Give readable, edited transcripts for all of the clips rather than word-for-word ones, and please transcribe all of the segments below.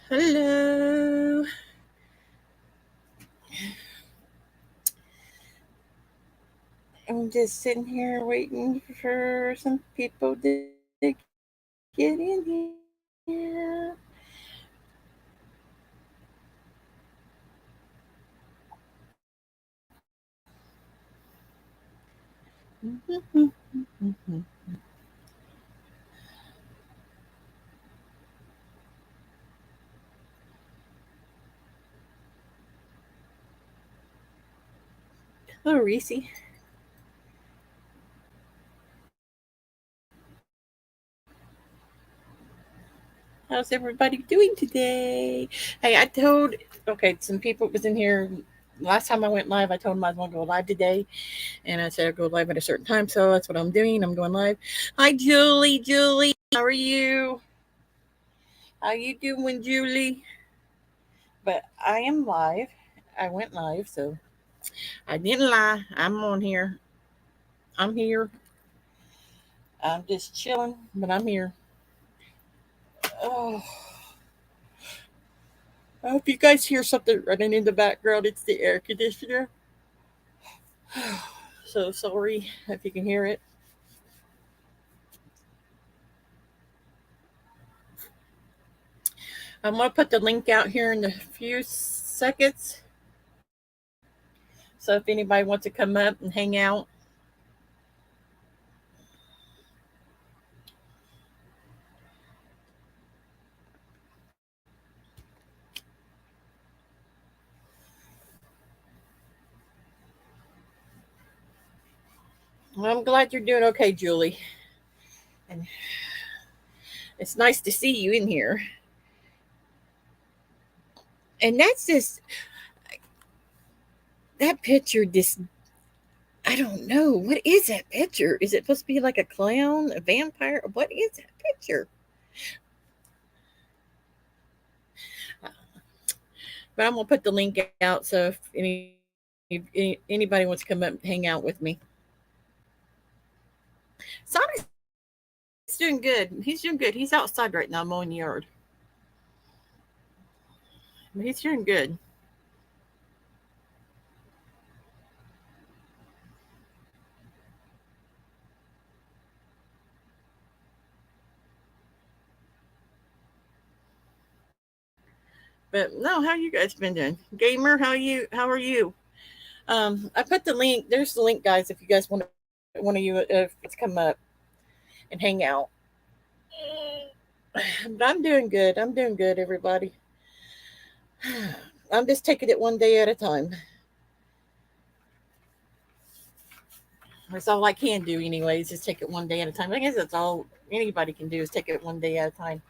Hello. I'm just sitting here waiting for some people to get in here. Hello, Reese. How's everybody doing today? Hey, I told some people was in here last time I went live. I told them I was going to go live today, and I said I'd go live at a certain time, so that's what I'm doing. I'm going live. Hi, Julie. Julie, how are you? How you doing, Julie? But I am live. I went live, so I didn't lie. I'm on here. I'm here. I'm just chilling, but I'm here. Oh, I hope you guys hear something running in the background. It's the air conditioner. So sorry if you can hear it. I'm going to put the link out here in a few seconds. So if anybody wants to come up and hang out, well, I'm glad you're doing okay, Julie. And it's nice to see you in here. And that's just that picture. This I don't know. What is that picture? Is it supposed to be like a clown, a vampire? What is that picture? But I'm gonna put the link out so if anybody wants to come up and hang out with me. Sonic's doing good. He's doing good. He's outside right now mowing the yard. But he's doing good. But no, how you guys been doing? Gamer, how are you? I put the link. There's the link, guys. If you guys want to, one of you, if it's come up and hang out. But I'm doing good. I'm doing good, everybody. I'm just taking it one day at a time. That's all I can do, anyways. Just take it one day at a time. I guess that's all anybody can do is take it one day at a time.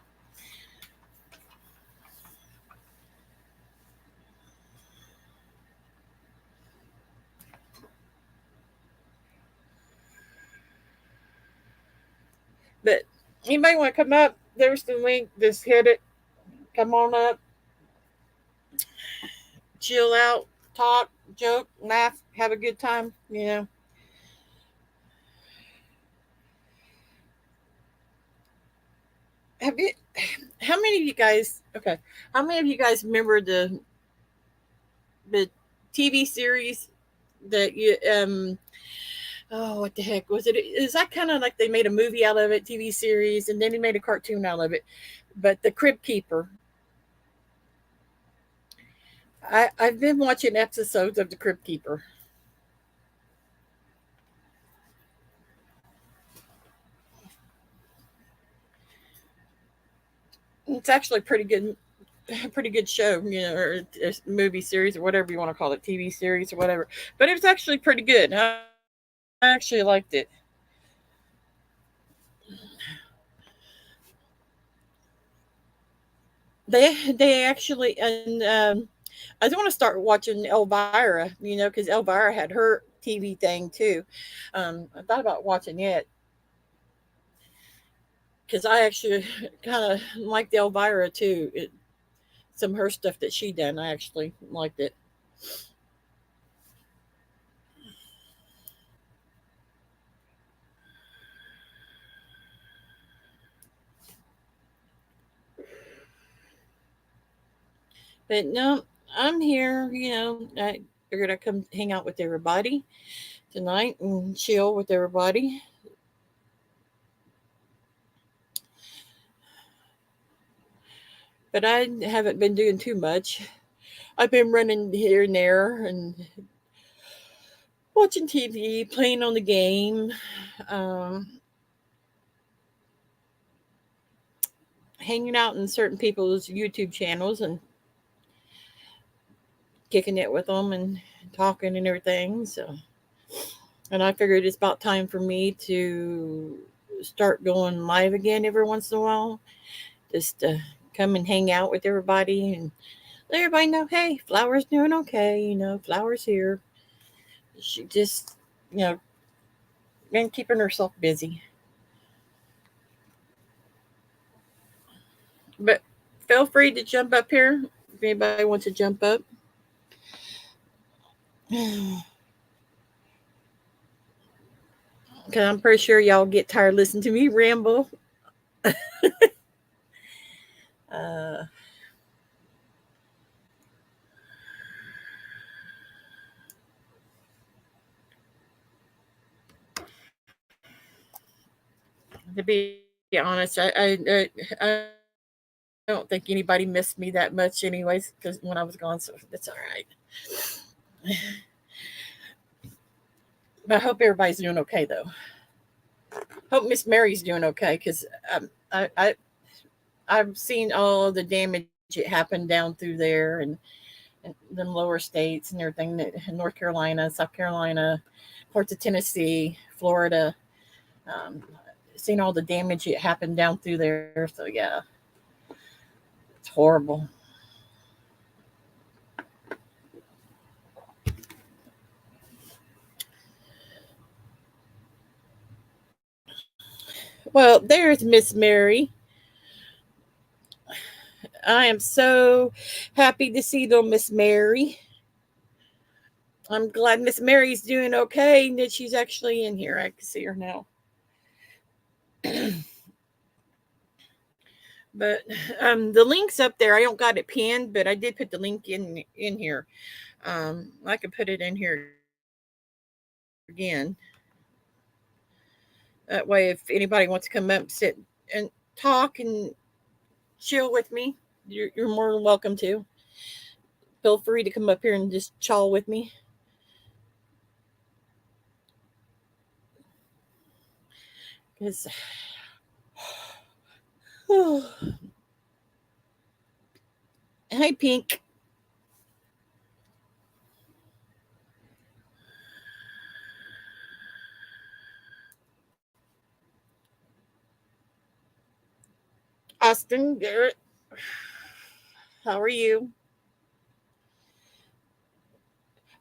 But anybody want to come up? There's the link. Just hit it. Come on up. Chill out. Talk. Joke. Laugh. Have a good time. Have you? How many of you guys? Okay. How many of you guys remember the TV series that you oh, what the heck was it? Is that kind of like they made a movie out of it, TV series, and then they made a cartoon out of it? But the Crib Keeper. I've been watching episodes of the Crib Keeper. It's actually pretty good show, or a movie series or whatever you want to call it, TV series or whatever. But it was actually pretty good. I actually liked it. They actually and I just want to start watching Elvira, because Elvira had her TV thing too. I thought about watching it because I actually kind of liked Elvira too. Some of her stuff that she done, I actually liked it. But no, I'm here. I figured I'd come hang out with everybody tonight and chill with everybody. But I haven't been doing too much. I've been running here and there and watching TV, playing on the game, um, hanging out in certain people's YouTube channels and kicking it with them and talking and everything. And I figured it's about time for me to start going live again every once in a while, just to come and hang out with everybody and let everybody know, hey, Flower's doing okay. Flower's here. She just, you know, been keeping herself busy. But feel free to jump up here if anybody wants to jump up. Because I'm pretty sure y'all get tired listening to me ramble. Uh, to be honest, I don't think anybody missed me that much, anyways, because when I was gone, so that's all right. But I hope everybody's doing okay, though. Hope Miss Mary's doing okay, because I've seen all the damage it happened down through there and the lower states and everything, North Carolina, South Carolina, parts of Tennessee, Florida. Um, seen all the damage it happened down through there. So yeah, it's horrible. Well, there's Miss Mary. I am so happy to see though, Miss Mary. I'm glad Miss Mary's doing okay and that she's actually in here. I can see her now. But the link's up there. I don't got it pinned, but I did put the link in here. I could put it in here again. That way, if anybody wants to come up, sit and talk and chill with me, you're more than welcome to. Feel free to come up here and just chaw with me. Because, oh, hi, Pink. Austin, Garrett, how are you?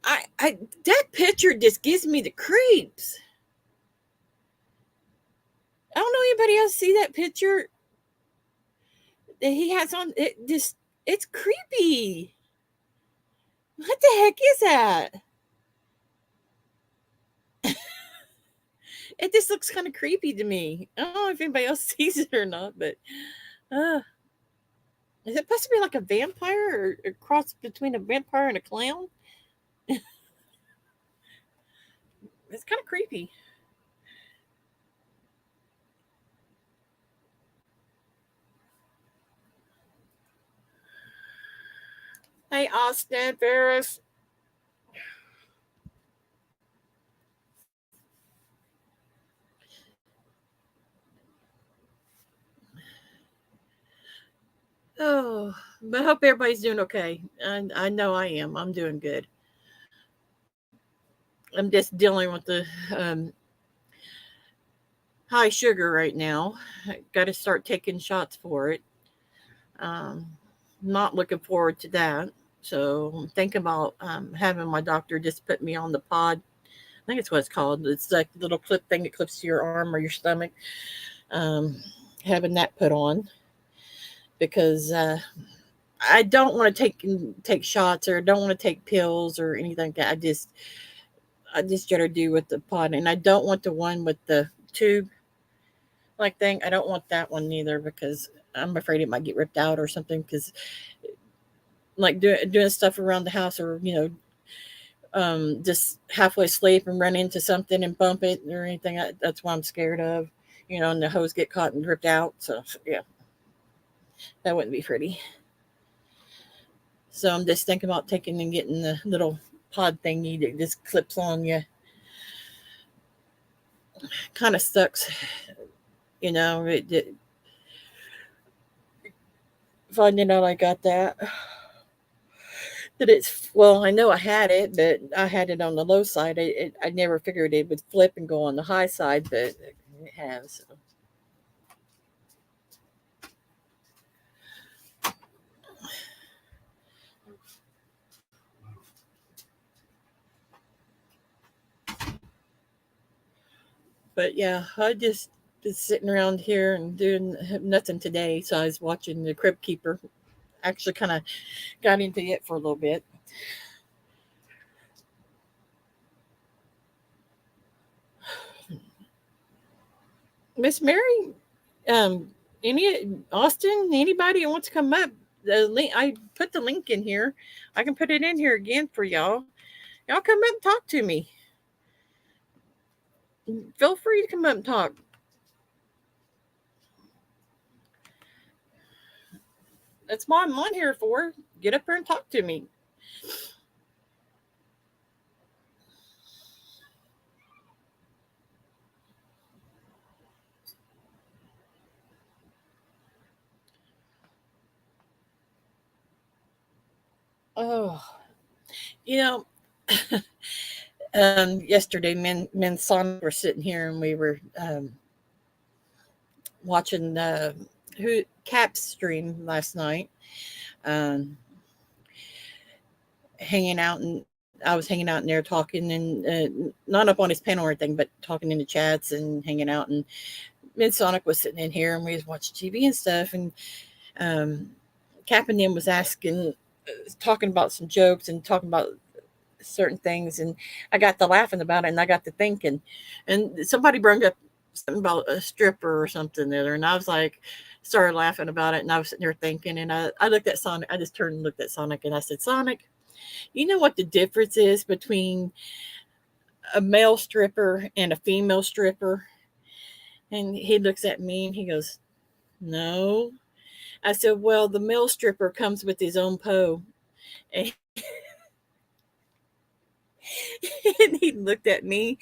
I that picture just gives me the creeps. I don't know anybody else see that picture that he has on. It's creepy. What the heck is that? It just looks kind of creepy to me. I don't know if anybody else sees it or not, but uh, is it supposed to be like a vampire or a cross between a vampire and a clown? It's kind of creepy. Hey, Austin Ferris. Oh, but I hope everybody's doing okay. And I know I am. I'm doing good. I'm just dealing with the um, high sugar right now. I got to start taking shots for it. Um, not looking forward to that. So I'm thinking about having my doctor just put me on the pod. I think it's what it's called. It's like a little clip thing that clips to your arm or your stomach. Um, having that put on because I don't want to take shots or don't want to take pills or anything like that. I just gotta do with the pod, and I don't want the one with the tube like thing. I don't want that one either because I'm afraid it might get ripped out or something. Because like doing stuff around the house, or just halfway asleep and run into something and bump it or anything. That's what I'm scared of. And the hose get caught and ripped out. So yeah, that wouldn't be pretty. So I'm just thinking about taking and getting the little pod thingy that just clips on you. Kind of sucks, finding out I got that. That it's, well, I know I had it, but I had it on the low side. I never figured it would flip and go on the high side, but it has. So. But yeah, I just been sitting around here and doing nothing today. So I was watching The Crypt Keeper. Actually, kind of got into it for a little bit. Miss Mary, um, any Austin, anybody who wants to come up? The link, I put the link in here. I can put it in here again for y'all. Y'all come up and talk to me. Feel free to come up and talk. That's what I'm on here for. Get up here and talk to me. Oh, you know, yesterday, men Sonic were sitting here and we were watching the who Cap stream last night. Um, hanging out, and I was hanging out in there talking, and not up on his panel or anything, but talking in the chats and hanging out. And Mid Sonic was sitting in here, and we was watching TV and stuff. And um, Cap and them was asking, talking about some jokes and talking about certain things, and I got to laughing about it, and I got to thinking, and somebody brought up something about a stripper or something there, and I was like, started laughing about it, and I was sitting there thinking, and I looked at Sonic, I just turned and looked at Sonic, and I said, Sonic, you know what the difference is between a male stripper and a female stripper? And he looks at me and he goes, no. I said, well, the male stripper comes with his own pole. And and he looked at me,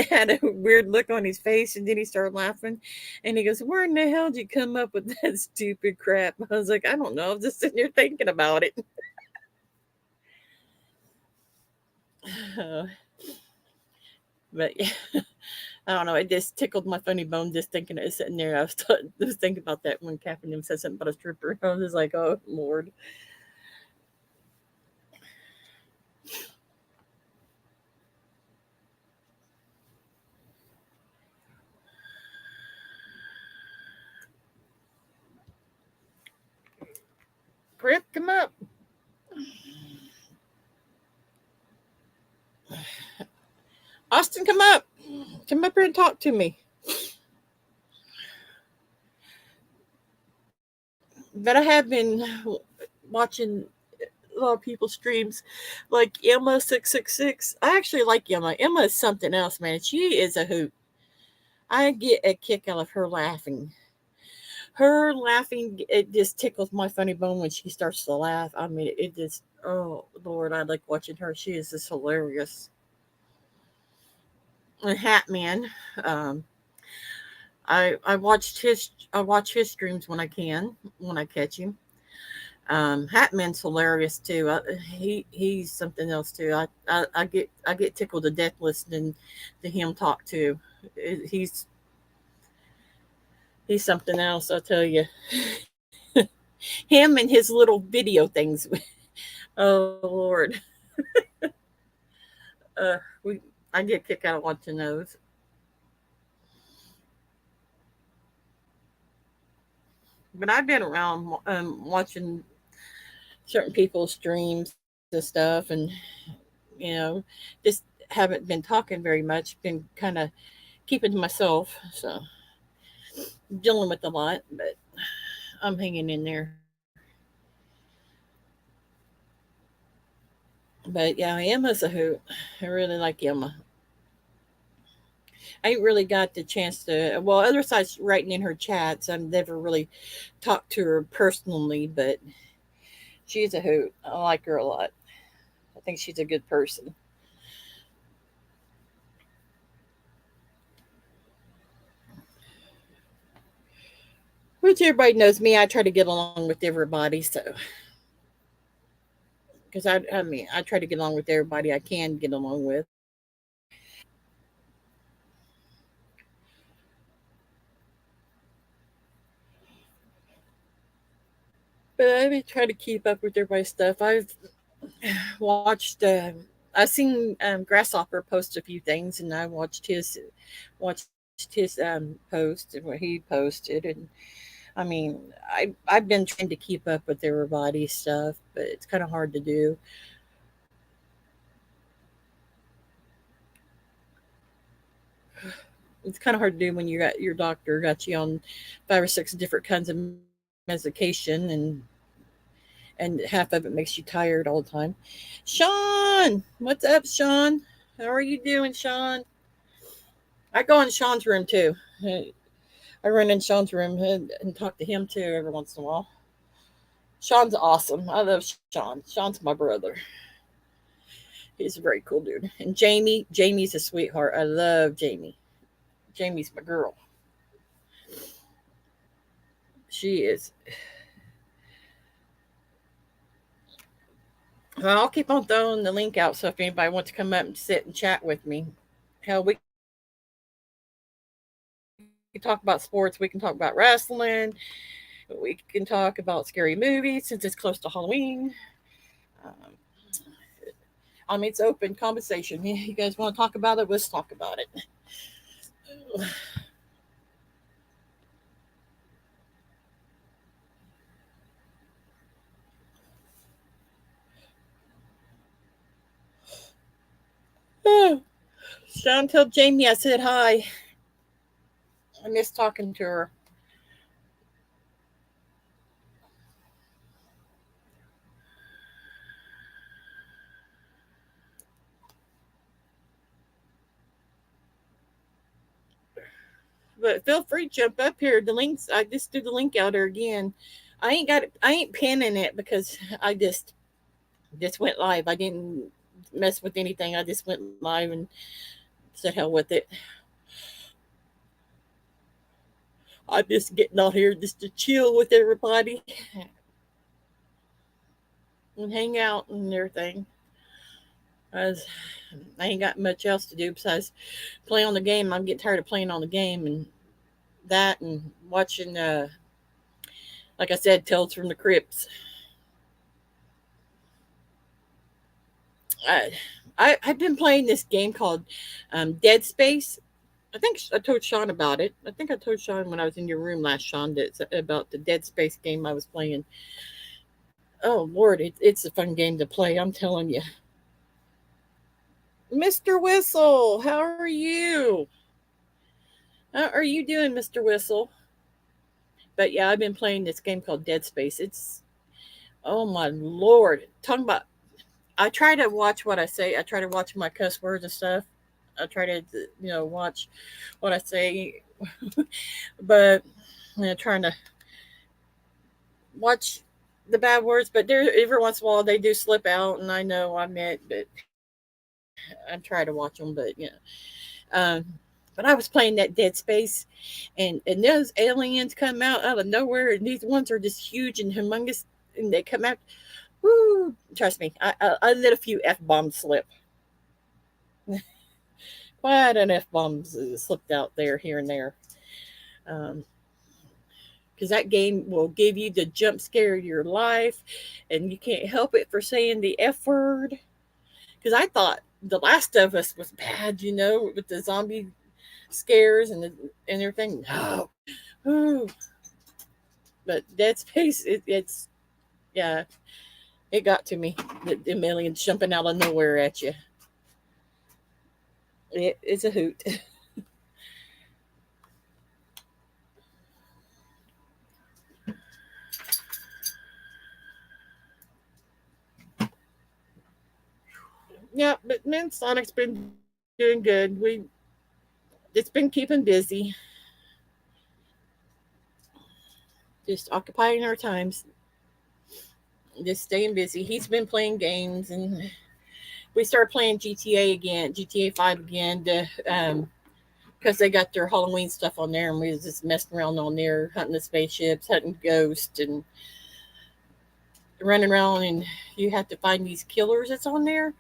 had a weird look on his face, and then he started laughing. And he goes, where in the hell did you come up with that stupid crap? I was like, I don't know. I'm just sitting here thinking about it. But yeah, I don't know. It just tickled my funny bone just thinking it was sitting there. I was thinking about that when Catherine said something about a stripper. I was just like, oh, Lord. Crip, come up. Austin, come up. Come up here and talk to me. But I have been watching a lot of people's streams, like Emma 666. I actually like Emma. Emma is something else, man. She is a hoot. I get a kick out of her laughing. Her laughing, it just tickles my funny bone when she starts to laugh. I mean, it just, oh Lord, I like watching her. She is just hilarious. And Hat Man, um, I watch his streams when I can, when I catch him. Hatman's hilarious too. He's something else too. I get tickled to death listening to him talk too. He's something else. I tell you, him and his little video things. Oh Lord, we I get kicked out of watching those. But I've been around watching certain people's streams and stuff, and you know, just haven't been talking very much. Been kind of keeping to myself, so dealing with a lot, but I'm hanging in there. But yeah, Emma's a hoot. I really like Emma. I ain't really got the chance to. Well, other sides writing in her chats, I've never really talked to her personally, but she's a hoot. I like her a lot. I think she's a good person. Which everybody knows me. I try to get along with everybody, so because I mean, I try to get along with everybody I can get along with. But I be trying to keep up with everybody's stuff. I've watched. I've seen Grasshopper post a few things, and I watched his post and what he posted, and I mean, I've been trying to keep up with everybody's stuff, but it's kind of hard to do. It's kind of hard to do when you got your doctor got you on 5 or 6 different kinds of medication, and half of it makes you tired all the time. Sean, what's up, Sean? How are you doing, Sean? I go in Sean's room too. I run in Sean's room and talk to him too every once in a while. Sean's awesome. I love Sean. Sean's my brother. He's a very cool dude. And Jamie's a sweetheart. I love Jamie. Jamie's my girl. She is. Well, I'll keep on throwing the link out so if anybody wants to come up and sit and chat with me, hell, we can talk about sports. We can talk about wrestling. We can talk about scary movies since it's close to Halloween. Um, I mean, it's open conversation. You guys want to talk about it? Let's talk about it. Sean, tell Jamie I said hi. I miss talking to her. But feel free to jump up here. The links, I just do the link out there again. I ain't pinning it because I just went live. I didn't mess with anything. I just went live and said hell with it. I'm just getting out here just to chill with everybody and hang out and everything. As I ain't got much else to do besides play on the game. I'm getting tired of playing on the game and that and watching like I said, Tales from the Crypts. I, I've been playing this game called Dead Space. I think I told Sean about it. I think I told Sean when I was in your room last, Sean, that about the Dead Space game I was playing. Oh Lord, it's a fun game to play. I'm telling you, Mr. Whistle, how are you? How are you doing, Mr. Whistle? But yeah, I've been playing this game called Dead Space. It's oh my Lord, talking about. I try to watch what I say. I try to watch my cuss words and stuff. I try to watch what I say, but trying to watch the bad words. But there, every once in a while, they do slip out, and I know I meant, but I try to watch them. But but I was playing that Dead Space, and those aliens come out of nowhere, and these ones are just huge and humongous, and they come out. Woo! Trust me, I let a few f bombs slip. Quite an f bombs slipped out there, here and there. Um, because that game will give you the jump scare of your life, and you can't help it for saying the F word. Because I thought The Last of Us was bad, with the zombie scares and everything. No, ooh, but Dead Space, it's yeah, it got to me. The aliens jumping out of nowhere at you. It's a hoot. Yeah, but man, Sonic's been doing good. It's been keeping busy, just occupying our times, just staying busy. He's been playing games, and we started playing GTA again, GTA 5 again, to because they got their Halloween stuff on there, and we was just messing around on there, hunting the spaceships, hunting ghosts, and running around. And you have to find these killers that's on there,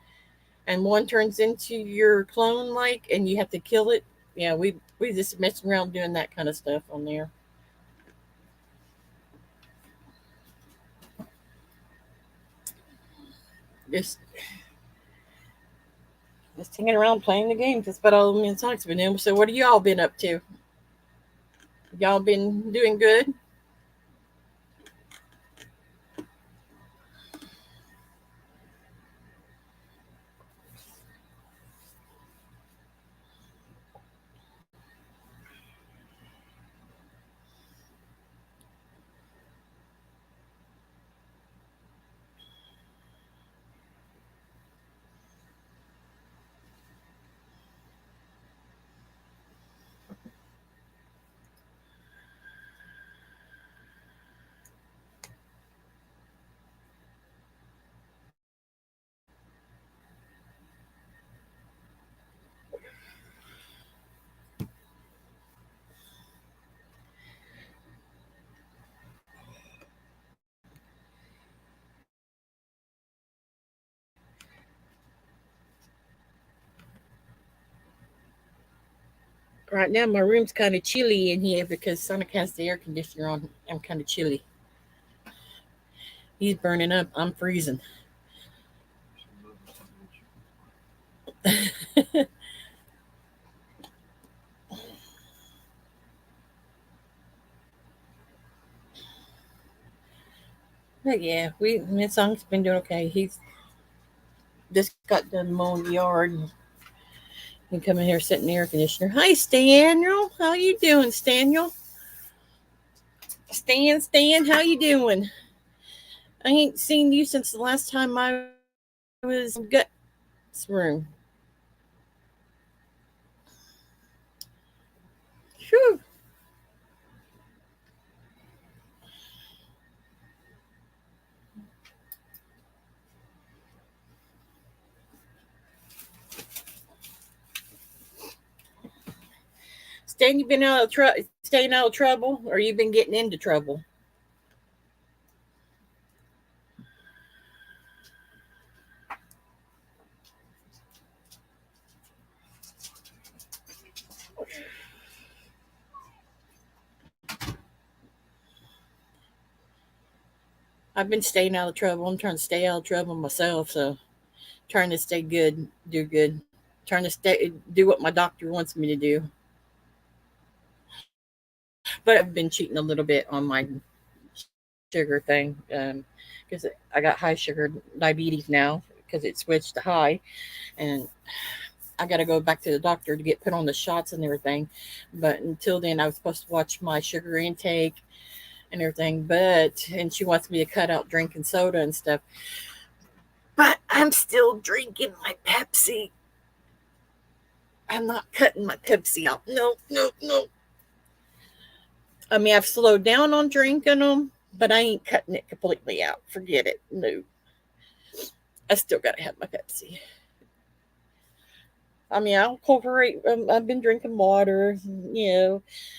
and one turns into your clone, like, and you have to kill it. Yeah, we just messing around doing that kind of stuff on there. Just just hanging around playing the games. That's about all me and Sonic's been doing. So, what have y'all been up to? Y'all been doing good? Right now, my room's kind of chilly in here because Sonic has the air conditioner on. I'm kind of chilly. He's burning up. I'm freezing. But yeah, me and Sonic's been doing okay. He's just got done mowing the yard and coming here, sitting in the air conditioner. Hi, Staniel. How you doing, Staniel? Stan, how you doing? I ain't seen you since the last time I was in Gut's room. Phew. Stan, you been staying out of trouble, or you been getting into trouble? I've been staying out of trouble. I'm trying to stay out of trouble myself, so trying to stay good, do good, trying to do what my doctor wants me to do. But I've been cheating a little bit on my sugar thing because I got high sugar diabetes now because it switched to high, and I got to go back to the doctor to get put on the shots and everything. But until then, I was supposed to watch my sugar intake and everything. And she wants me to cut out drinking soda and stuff. But I'm still drinking my Pepsi. I'm not cutting my Pepsi out. No, no, no. I mean, I've slowed down on drinking them, but I ain't cutting it completely out. Forget it. No, I still got to have my Pepsi. I mean, I'll incorporate. I've been drinking water,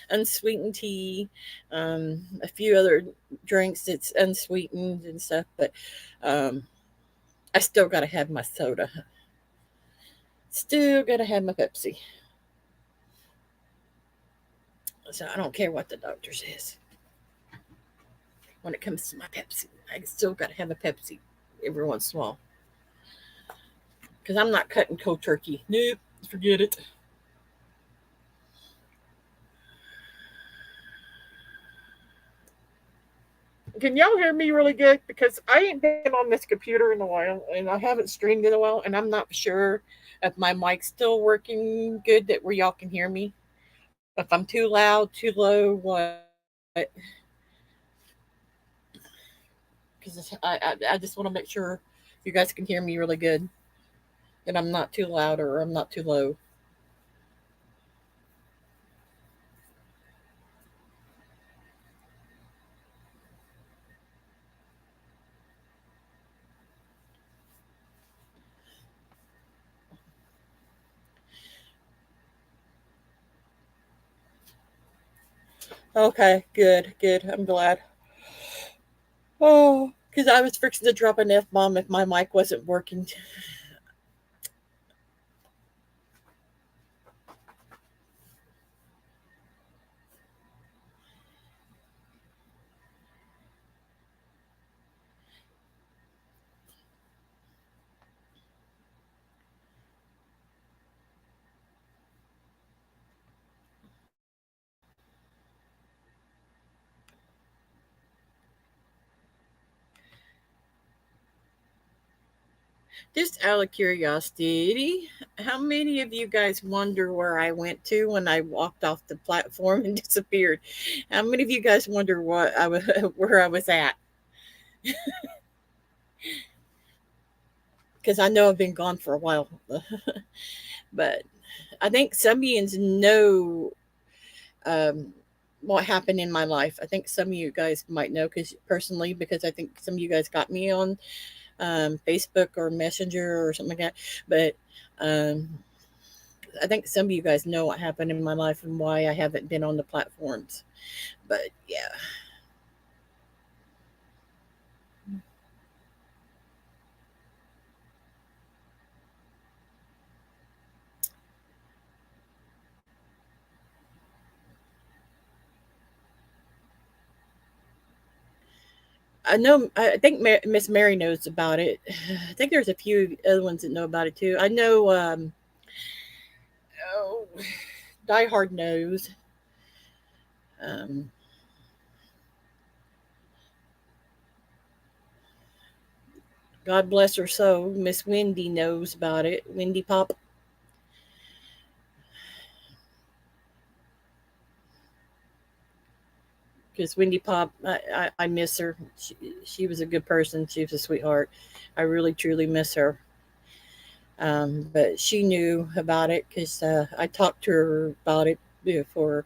unsweetened tea, a few other drinks that's unsweetened and stuff. But um, I still got to have my soda. Still got to have my Pepsi. So I don't care what the doctor says when it comes to my Pepsi. I still got to have a Pepsi every once in a while because I'm not cutting cold turkey. Nope, forget it. Can y'all hear me really good? Because I ain't been on this computer in a while and I haven't streamed in a while, and I'm not sure if my mic's still working good that where y'all can hear me. If I'm too loud, too low, what? Because I just want to make sure you guys can hear me really good. that I'm not too loud or I'm not too low. Okay, good, good. I'm glad. Oh, because I was fixing to drop an F bomb if my mic wasn't working. Just out of curiosity, how many of you guys wonder where I went to when I walked off the platform and disappeared? How many of you guys wonder what I was, where I was at? Because I know I've been gone for a while, but I think some of you know um, what happened in my life. I think some of you guys might know because personally, because I think some of you guys got me on Facebook or Messenger or something like that. But um, I think some of you guys know what happened in my life and why I haven't been on the platforms. But yeah, I know. I think Miss Mary knows about it. I think there's a few other ones that know about it too. I know. Oh, Die Hard knows. Um, God bless her soul. Miss Wendy knows about it. Wendy Pop, because Wendy Pop, I miss her. She was a good person. She was a sweetheart. I really truly miss her. But she knew about it because I talked to her about it before.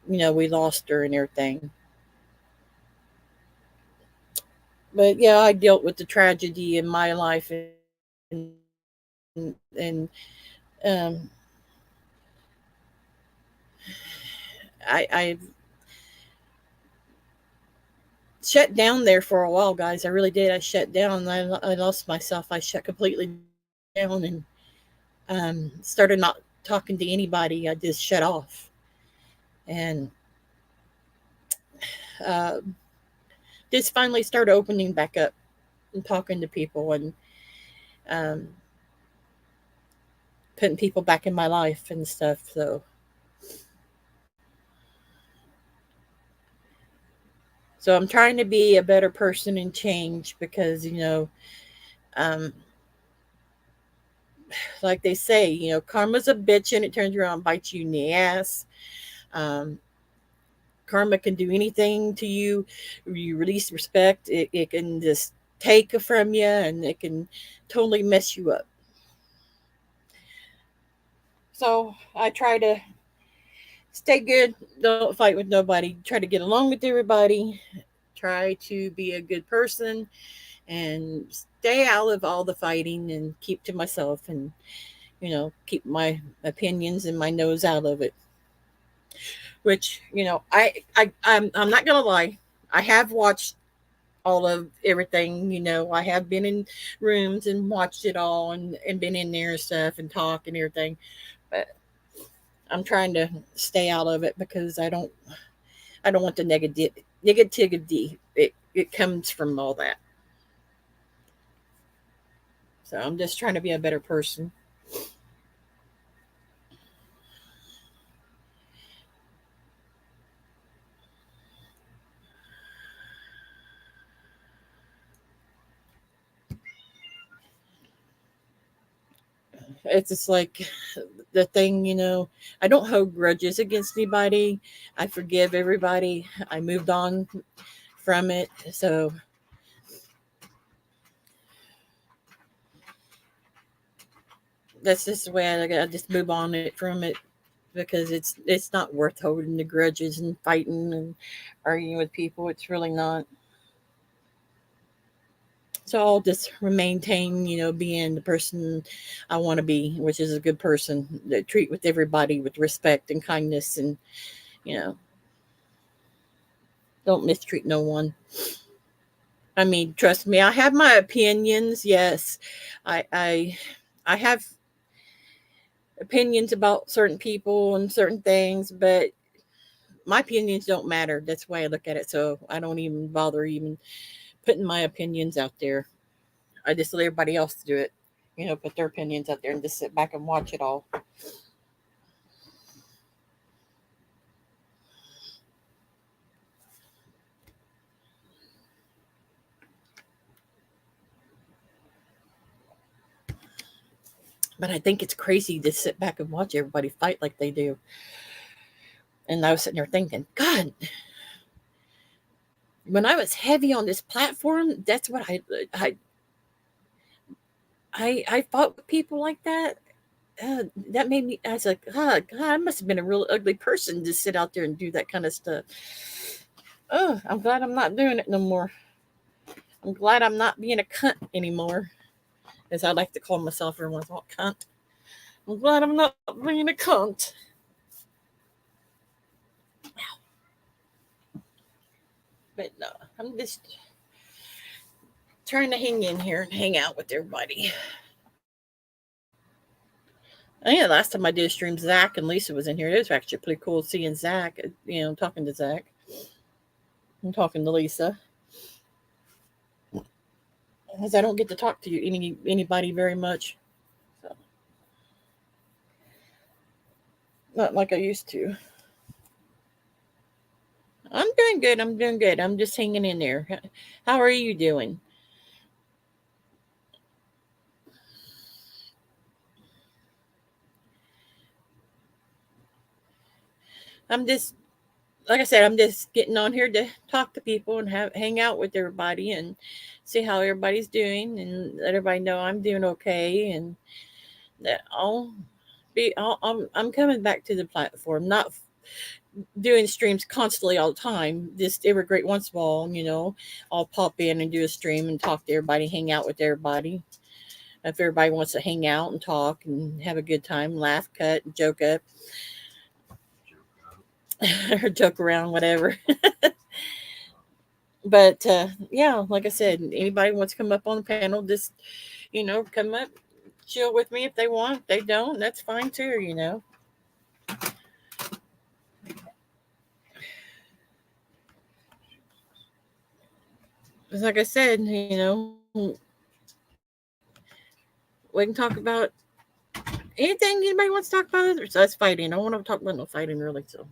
We lost her and everything. But yeah, I dealt with the tragedy in my life, and um, I shut down there for a while, guys. I really did. I shut down. I lost myself. I shut completely down and started not talking to anybody. I just shut off and uh, just finally started opening back up and talking to people and um, putting people back in my life and stuff. So I'm trying to be a better person and change because um, like they say, karma's a bitch and it turns around and bites you in the ass. Um, Karma can do anything to you. You release respect, it can just take it from you and it can totally mess you up. So I try to stay good, don't fight with nobody, try to get along with everybody, try to be a good person and stay out of all the fighting and keep to myself and keep my opinions and my nose out of it. Which I'm not gonna lie, I have watched all of everything. I have been in rooms and watched it all and been in there and stuff and talk and everything, but I'm trying to stay out of it because I don't want the negativity. It comes from all that. So I'm just trying to be a better person. It's just like the thing, I don't hold grudges against anybody. I forgive everybody. I moved on from it. So that's just the way I gotta just move on it from it because it's not worth holding the grudges and fighting and arguing with people. It's really not. So I'll just maintain, being the person I want to be, which is a good person that treat with everybody with respect and kindness, and you know, don't mistreat no one. I mean, trust me, I have my opinions. Yes, I I have opinions about certain people and certain things, but my opinions don't matter. That's why I look at it. So I don't even bother even putting my opinions out there. I just let everybody else do it. Put their opinions out there and just sit back and watch it all. But I think it's crazy to sit back and watch everybody fight like they do. And I was sitting there thinking, God, when I was heavy on this platform, that's what I fought with people like that. That made me. I was like, God, I must have been a real ugly person to sit out there and do that kind of stuff. Oh, I'm glad I'm not doing it no more. I'm glad I'm not being a cunt anymore, as I like to call myself every once in a while, cunt. I'm glad I'm not being a cunt. But no, I'm just trying to hang in here and hang out with everybody. I think the last time I did a stream, Zach and Lisa was in here. It was actually pretty cool seeing Zach, talking to Zach and talking to Lisa. Because I don't get to talk to anybody very much. So, not like I used to. I'm doing good. I'm doing good. I'm just hanging in there. How are you doing? I'm just, like I said, I'm just getting on here to talk to people and hang out with everybody and see how everybody's doing and let everybody know I'm doing okay and that I'm coming back to the platform, not doing streams constantly all the time. Just every great once in a while, I'll pop in and do a stream and talk to everybody, hang out with everybody. If everybody wants to hang out and talk and have a good time, laugh, cut, joke up, or joke around, whatever. But yeah, like I said, anybody wants to come up on the panel, just come up, chill with me if they want. If they don't, that's fine too. Because like I said, we can talk about anything anybody wants to talk about. So that's fighting. I don't want to talk about no fighting really. So,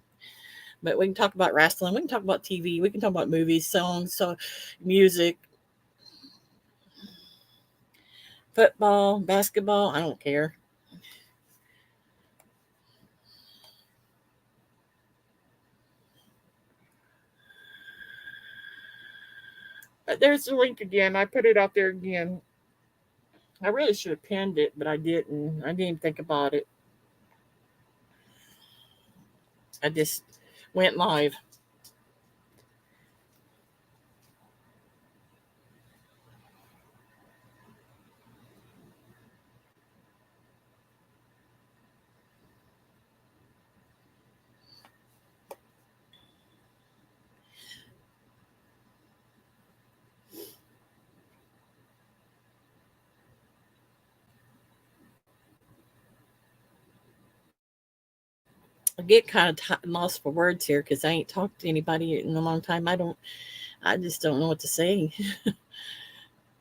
but we can talk about wrestling. We can talk about TV. We can talk about movies, songs, music, football, basketball. I don't care. But there's the link again. I put it out there again. I really should have pinned it, but I didn't. I didn't even think about it. I just went live. I get kind of lost for words here because I ain't talked to anybody in a long time. I just don't know what to say.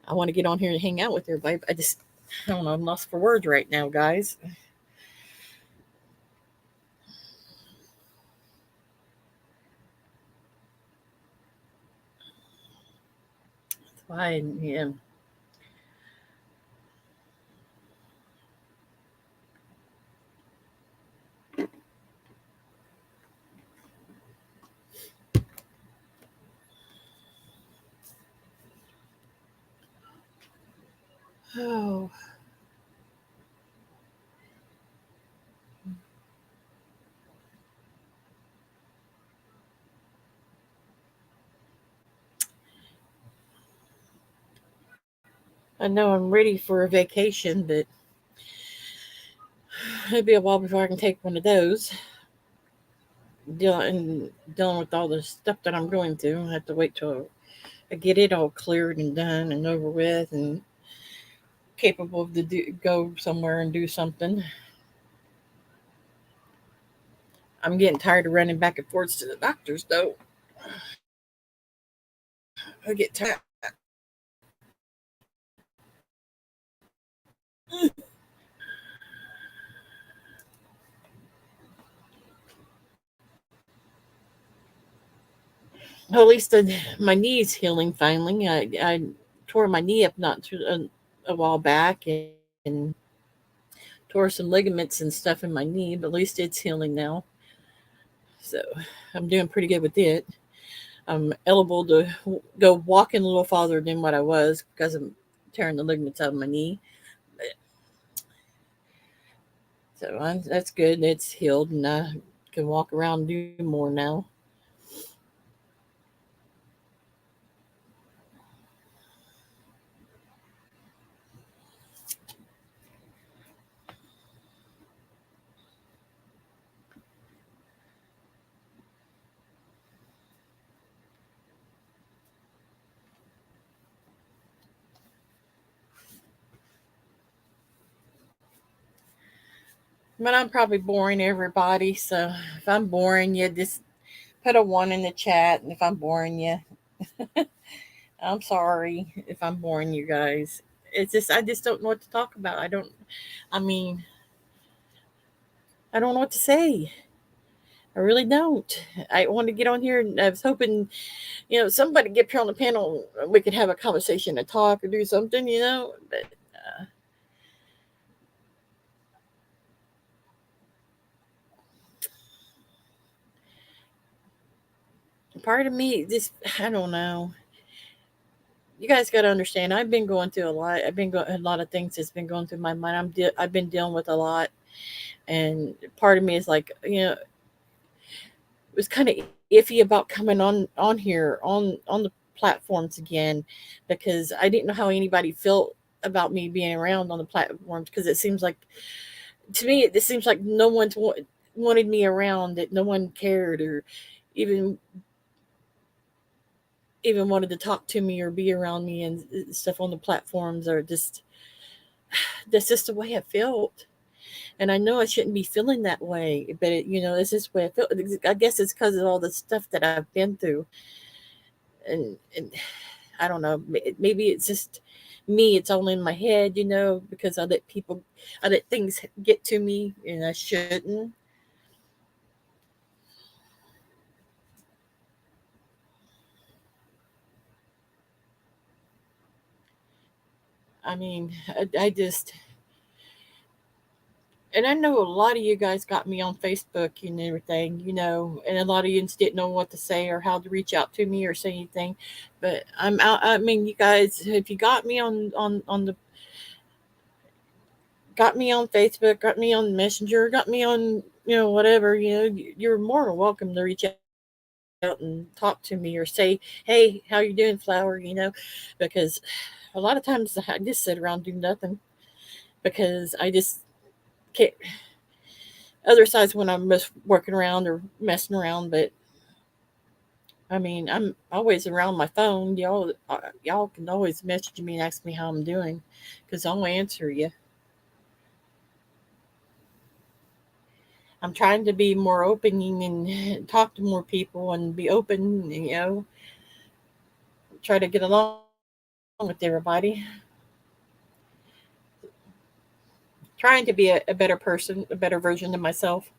I want to get on here and hang out with everybody. I don't know. I'm lost for words right now, guys. That's why, yeah. Oh, I know I'm ready for a vacation, but it'll be a while before I can take one of those. Dealing with all the stuff that I'm going through, I have to wait till I get it all cleared and done and over with, and capable of go somewhere and do something. I'm getting tired of running back and forth to the doctors, though. I get tired. Well, at least my knee's healing finally. I tore my knee up not too, a while back and tore some ligaments and stuff in my knee, but at least it's healing now. So I'm doing pretty good with it. I'm able to go walking a little farther than what I was because I'm tearing the ligaments out of my knee. So that's good. It's healed, and I can walk around and do more now. But I'm probably boring everybody. So if I'm boring you, just put a one in the chat. And if I'm boring you, I'm sorry if I'm boring you guys. It's just I just don't know what to talk about. I mean, I don't know what to say. I really don't. I want to get on here and I was hoping, somebody get here on the panel. We could have a conversation and talk or do something. But part of me just, I don't know. You guys got to understand. I've been going through a lot. A lot of things that's been going through my mind. I've been dealing with a lot, and part of me is like, was kind of iffy about coming on here on the platforms again because I didn't know how anybody felt about me being around on the platforms because it seems like to me it seems like no one's wanted me around, that no one cared or even even wanted to talk to me or be around me and stuff on the platforms, or just that's just the way I felt. And I know I shouldn't be feeling that way, but it's this way I feel. I guess it's because of all the stuff that I've been through, and I don't know. Maybe it's just me. It's all in my head, because I let things get to me, and I shouldn't. I mean, I just, and I know a lot of you guys got me on Facebook and everything, and a lot of you just didn't know what to say or how to reach out to me or say anything. But I'm out. I mean, you guys, if you got me got me on Facebook, got me on Messenger, got me on, whatever, you're more than welcome to reach out and talk to me or say, "Hey, how you doing, Flower?" Because a lot of times I just sit around do nothing because I just can't. Other sides when I'm just working around or messing around, but I mean, I'm always around my phone. Y'all can always message me and ask me how I'm doing, because I'll answer you. I'm trying to be more open and talk to more people and be open. Try to get along with everybody. Trying to be a better person, a better version of myself.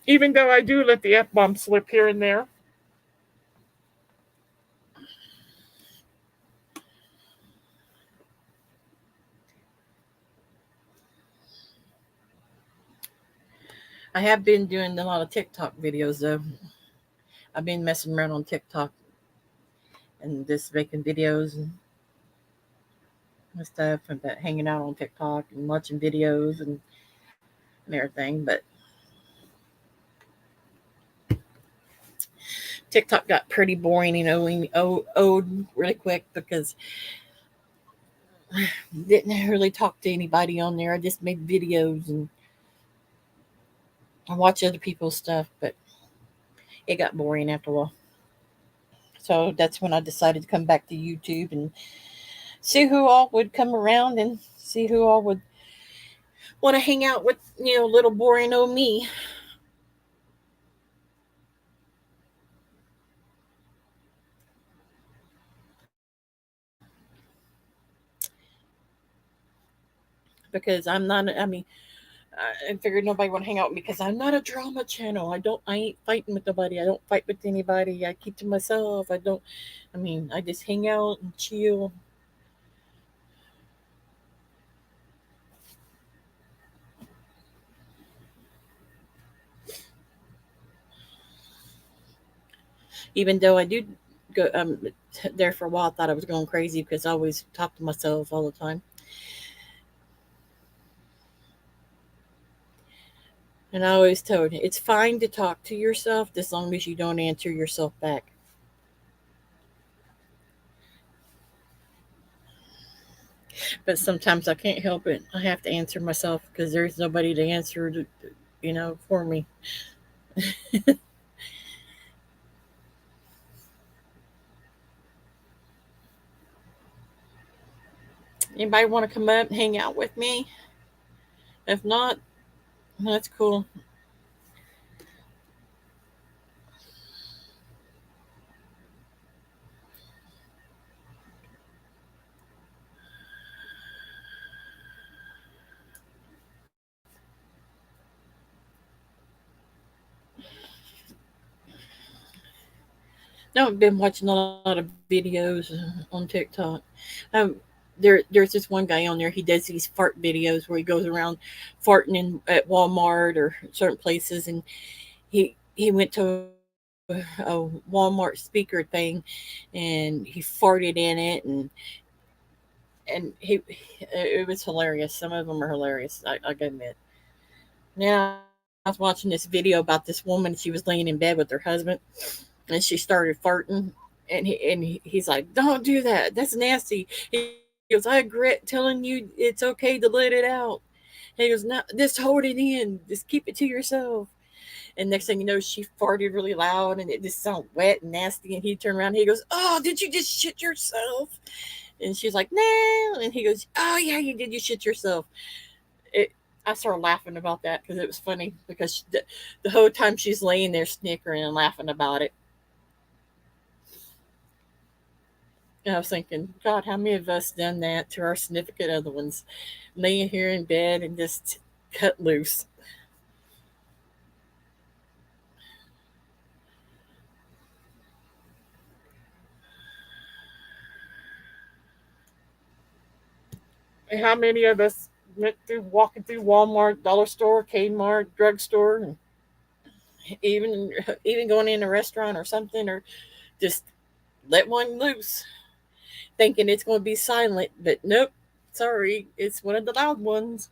Even though I do let the F bomb slip here and there. I have been doing a lot of TikTok videos though. I've been messing around on TikTok and just making videos and stuff, and but hanging out on TikTok and watching videos and everything. But TikTok got pretty boring and old really quick because didn't really talk to anybody on there. I just made videos and I watch other people's stuff, but it got boring after a while. So that's when I decided to come back to YouTube and see who all would come around and see who all would want to hang out with, little boring old me. Because I'm not, I mean, I figured nobody would hang out with me because I'm not a drama channel. I ain't fighting with nobody. I don't fight with anybody. I keep to myself. I just hang out and chill. Even though I do go, there for a while, I thought I was going crazy because I always talk to myself all the time. And I always told it's fine to talk to yourself as long as you don't answer yourself back. But sometimes I can't help it. I have to answer myself because there's nobody to answer, for me. Anybody want to come up and hang out with me? If not, that's cool. No, I've been watching a lot of videos on TikTok. Um, there's this one guy on there. He does these fart videos where he goes around farting at Walmart or certain places, and he went to a Walmart speaker thing, and he farted in it, and it was hilarious. Some of them are hilarious. I gotta admit. Now I was watching this video about this woman. She was laying in bed with her husband, and she started farting, he's like, "Don't do that. That's nasty." He goes, "I regret telling you it's okay to let it out." And he goes, "No, just hold it in. Just keep it to yourself." And next thing you know, she farted really loud, and it just sounded wet and nasty. And he turned around, and he goes, "Oh, did you just shit yourself?" And she's like, "No." And he goes, "Oh yeah, you did. You shit yourself." It. I started laughing about that because it was funny because the whole time she's laying there snickering and laughing about it. And I was thinking, God, how many of us done that to our significant other ones, laying here in bed and just cut loose? And how many of us went through walking through Walmart, dollar store, Kmart, drugstore, and even going in a restaurant or something, or just let one loose, thinking it's going to be silent, but nope. Sorry, it's one of the loud ones.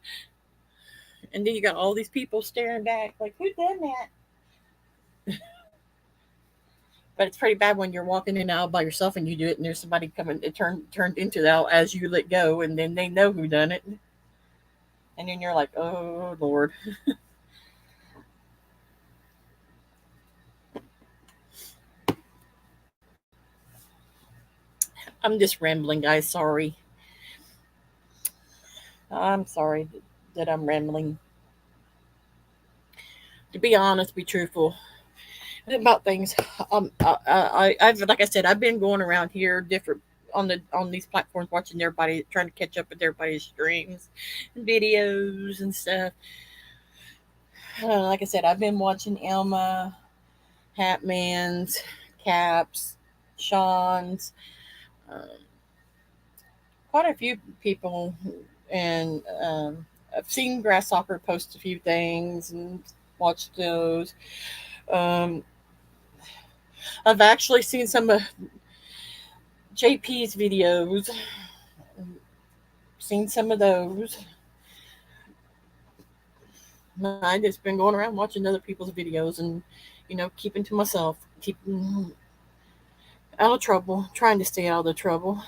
And then you got all these people staring back, like, who done that? But it's pretty bad when you're walking in and out by yourself and you do it, and there's somebody coming. It turned into that as you let go, and then they know who done it, and then you're like, oh Lord, I'm just rambling, guys. Sorry, I'm sorry that I'm rambling. To be honest, be truthful about things. I've like I said, I've been going around here different on these platforms, watching everybody, trying to catch up with everybody's streams, and videos and stuff. Like I said, I've been watching Elma, Hatman's, Caps, Sean's, um, quite a few people, and I've seen Grasshopper post a few things and watched those. Um, I've actually seen some of JP's videos, seen some of those. I just been going around watching other people's videos and keeping to myself. keep out of trouble, trying to stay out of the trouble.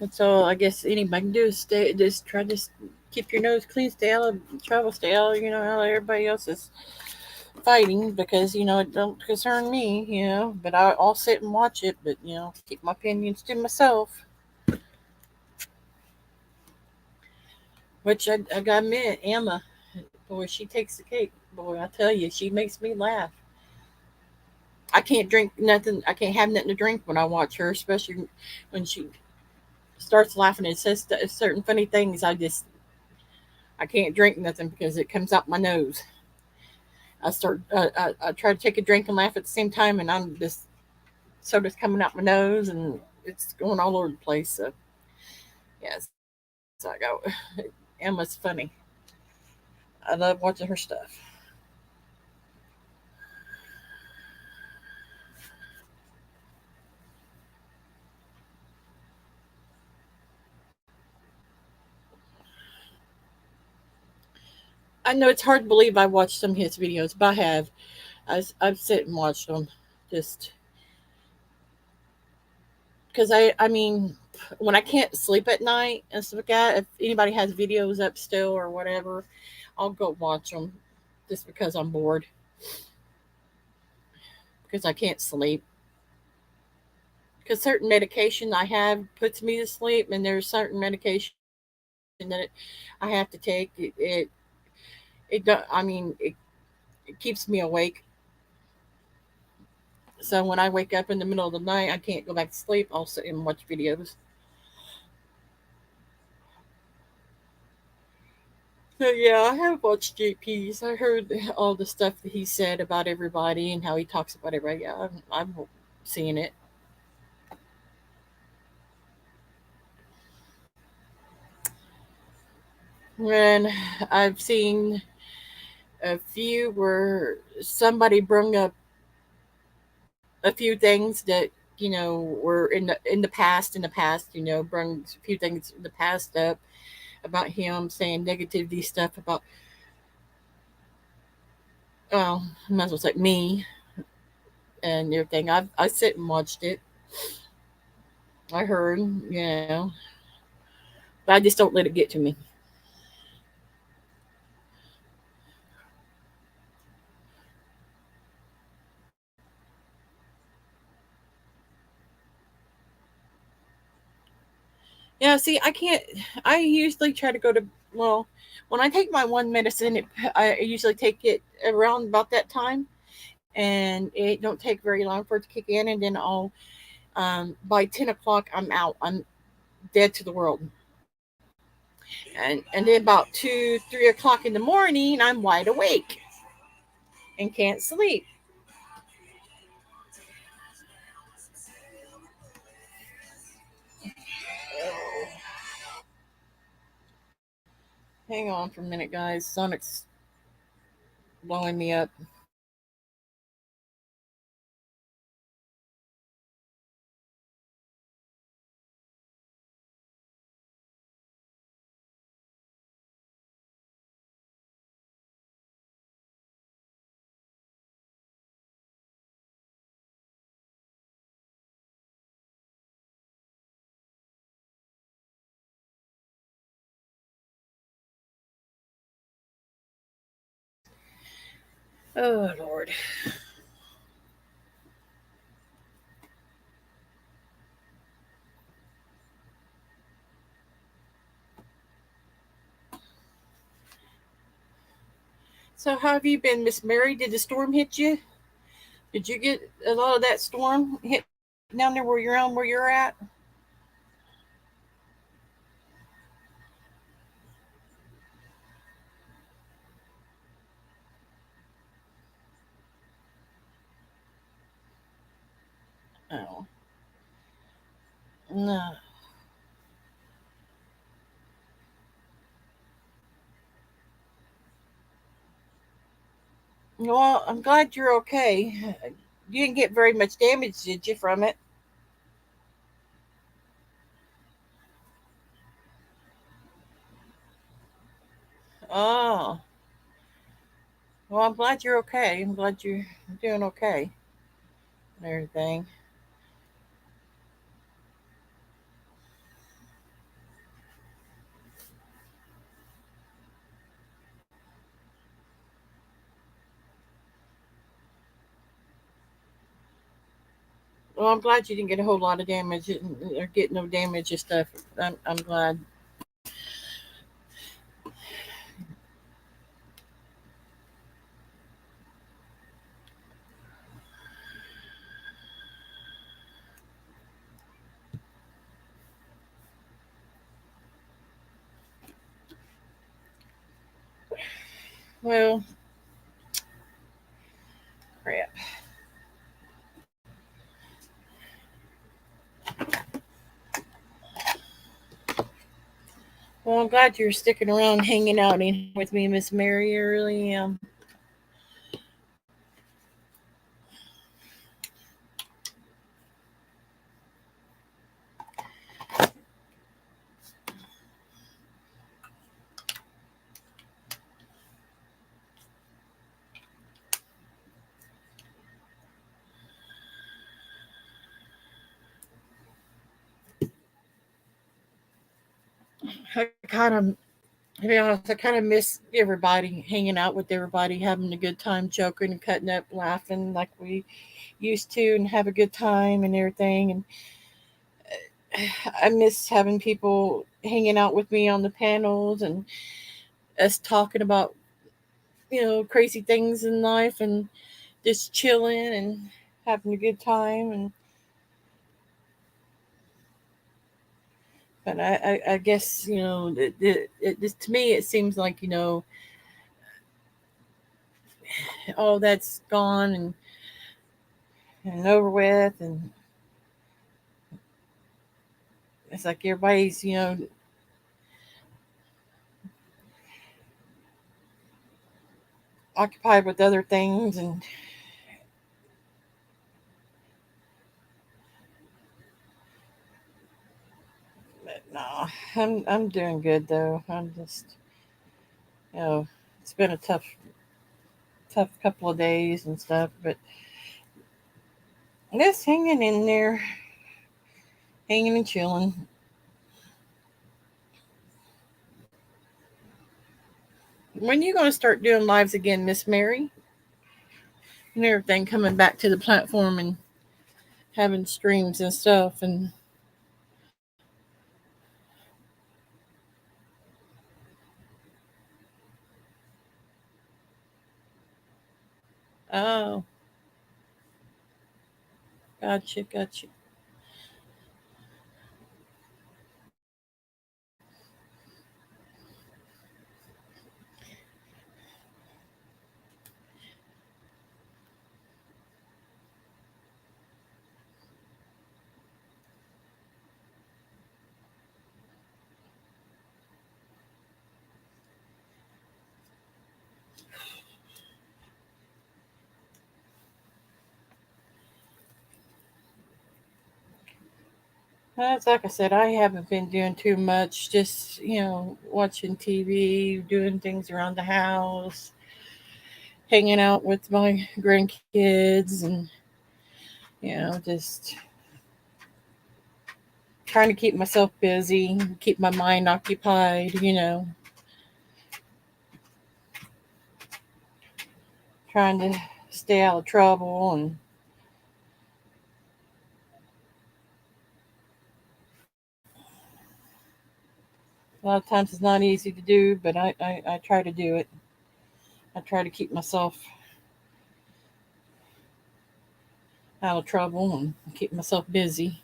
That's all I guess anybody can do is just try to keep your nose clean, stay out of trouble, stay out, out of everybody else's fighting because, it don't concern me, but I'll sit and watch it, but, keep my opinions to myself, which I gotta admit, Emma, boy, she takes the cake. Boy, I tell you, she makes me laugh. I can't drink nothing. I can't have nothing to drink when I watch her, especially when she starts laughing and says certain funny things. I can't drink nothing because it comes out my nose. I try to take a drink and laugh at the same time, and I'm just soda's coming out my nose and it's going all over the place. So yes, so I go. Emma's funny. I love watching her stuff. I know it's hard to believe I watched some of his videos, but I have. I've sit and watched them, just because I mean, when I can't sleep at night and stuff like that, if anybody has videos up still or whatever, I'll go watch them, just because I'm bored, because I can't sleep. Because certain medication I have puts me to sleep, and there's certain medication that I have to take. It don't. I mean, it keeps me awake. So when I wake up in the middle of the night, I can't go back to sleep. I'll sit and watch videos. So yeah, I have watched JP's. I heard all the stuff that he said about everybody and how he talks about everybody. Yeah, I'm seeing it. And I've seen a few where somebody brought up a few things that were in the past, bring a few things in the past up about him, saying negativity stuff about, well, I might as well say me and everything. I sit and watched it. I heard, but I just don't let it get to me. Yeah, see, I can't. I usually try to go to, well, when I take my one medicine, I usually take it around about that time, and it don't take very long for it to kick in, and then I'll, by 10 o'clock, I'm out. I'm dead to the world, and then about 2, 3 o'clock in the morning, I'm wide awake and can't sleep. Hang on for a minute, guys. Sonic's blowing me up. Oh Lord. So how have you been, Miss Mary? Did the storm hit you? Did you get a lot of that storm hit down there where you're at? Oh no. Well, I'm glad you're okay. You didn't get very much damage, did you, from it? Oh, well, I'm glad you're okay. I'm glad you're doing okay and everything. Well, I'm glad you didn't get a whole lot of damage or get no damage and stuff. I'm glad. Well, crap. Well, I'm glad you're sticking around, hanging out with me, Miss Mary. I really am. I kind of, to be honest, I kind of miss everybody, hanging out with everybody, having a good time, joking and cutting up, laughing like we used to, and have a good time and everything. And I miss having people hanging out with me on the panels and us talking about crazy things in life and just chilling and having a good time. And but I guess to me it seems like all that's gone and over with, and it's like everybody's occupied with other things. And but no, I'm doing good though. I'm just it's been a tough couple of days and stuff, but just hanging in there, hanging and chilling. When you gonna start doing lives again, Miss Mary, and everything, coming back to the platform and having streams and stuff? And oh, gotcha. That's like I said, I haven't been doing too much. Just watching TV, doing things around the house, hanging out with my grandkids, and just trying to keep myself busy, keep my mind occupied. Trying to stay out of trouble. And a lot of times it's not easy to do, but I try to do it. I try to keep myself out of trouble and keep myself busy.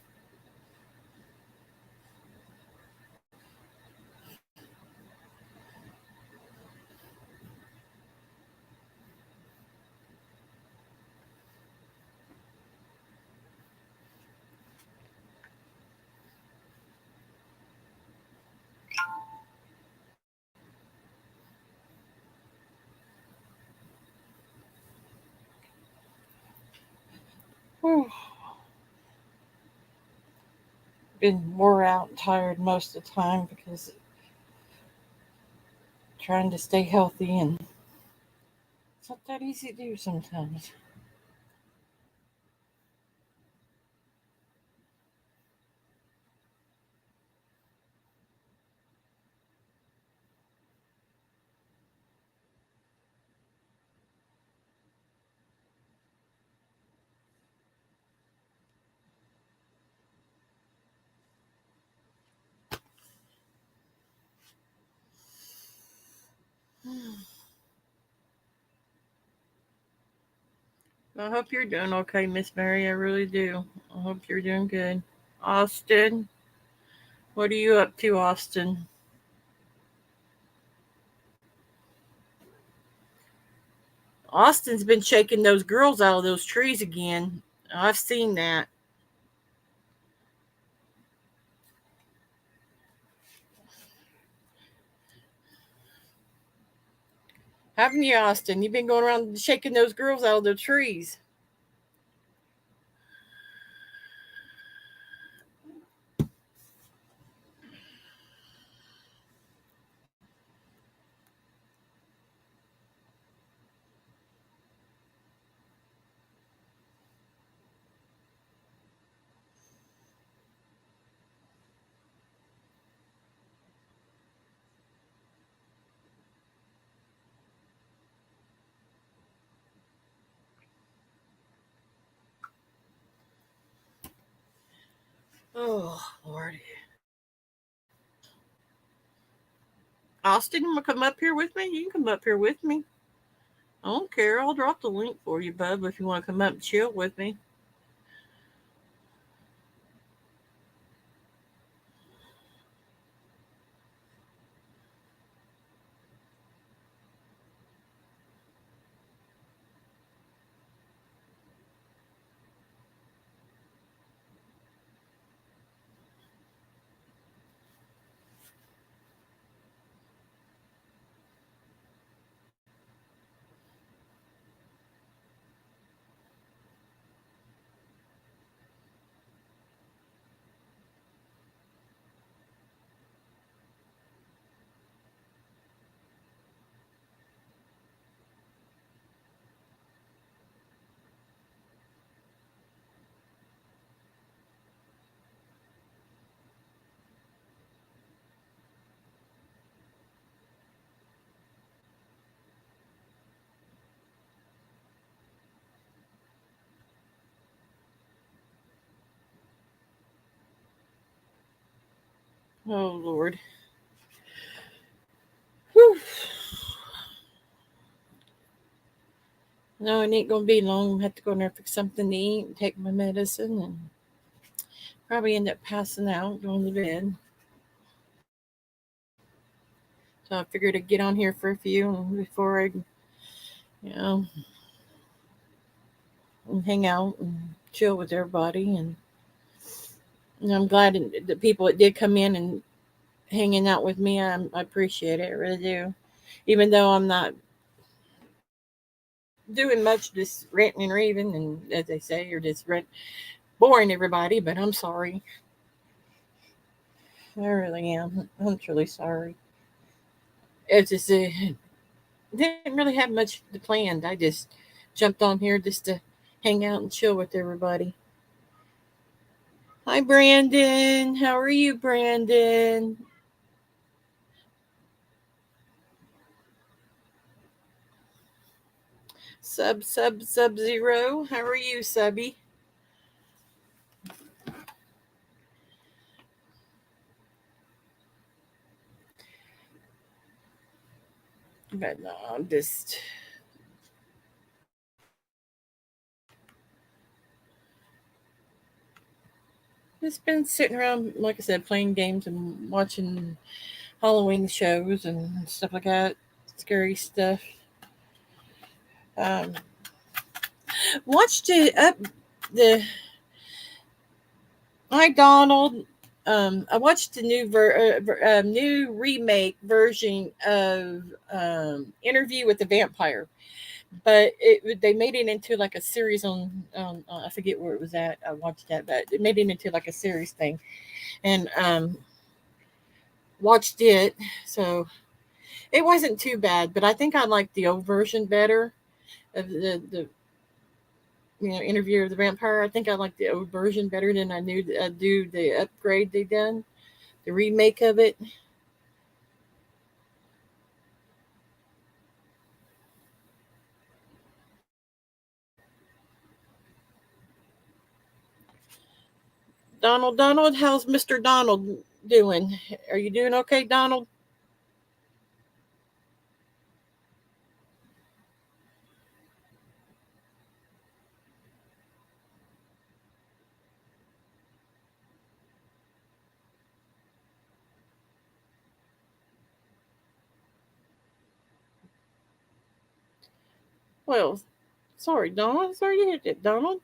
Whew. Been wore out and tired most of the time because trying to stay healthy, and it's not that easy to do sometimes. I hope you're doing okay, Miss Mary. I really do. I hope you're doing good. Austin, what are you up to, Austin? Austin's been shaking those girls out of those trees again. I've seen that. Haven't you, Austin? You've been going around shaking those girls out of the trees. Oh, Lord. Austin, you want to come up here with me? You can come up here with me. I don't care. I'll drop the link for you, bub, if you want to come up and chill with me. Oh, Lord. Whew. No, it ain't going to be long. I have to go in there, fix something to eat, and take my medicine, and probably end up passing out, going to bed. So I figured I'd get on here for a few before I, you know, hang out and chill with everybody. And I'm glad the people that did come in and hanging out with me, I appreciate it. I really do. Even though I'm not doing much, just ranting and raving, and as they say, you're just boring everybody. But I'm sorry. I really am. I'm truly sorry. It's just didn't really have much planned. I just jumped on here just to hang out and chill with everybody. Hi, Brandon. How are you, Brandon? Sub zero. How are you, Subby? But no, I'm just been sitting around, like I said, playing games and watching Halloween shows and stuff like that. Scary stuff. Um, watched it up the Hi Donald. I watched the new remake version of Interview with the Vampire, but they made it into like a series on I forget where it was at. I watched that, but it made it into like a series thing, and watched it. So it wasn't too bad, but I think I liked the old version better of the Interview with the Vampire. I think I like the old version better than I do the upgrade they done, the remake of it. Donald, how's Mr. Donald doing? Are you doing okay, Donald? Well, sorry, Donald. Sorry to hear that, Donald.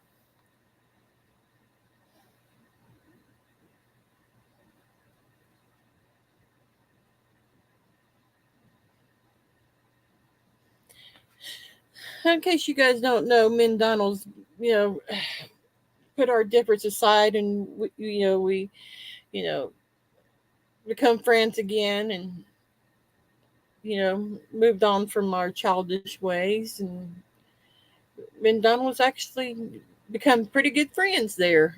In case you guys don't know, me and Donald's, you know, put our difference aside, and we you know, become friends again, and moved on from our childish ways, and me and Donald's actually become pretty good friends there.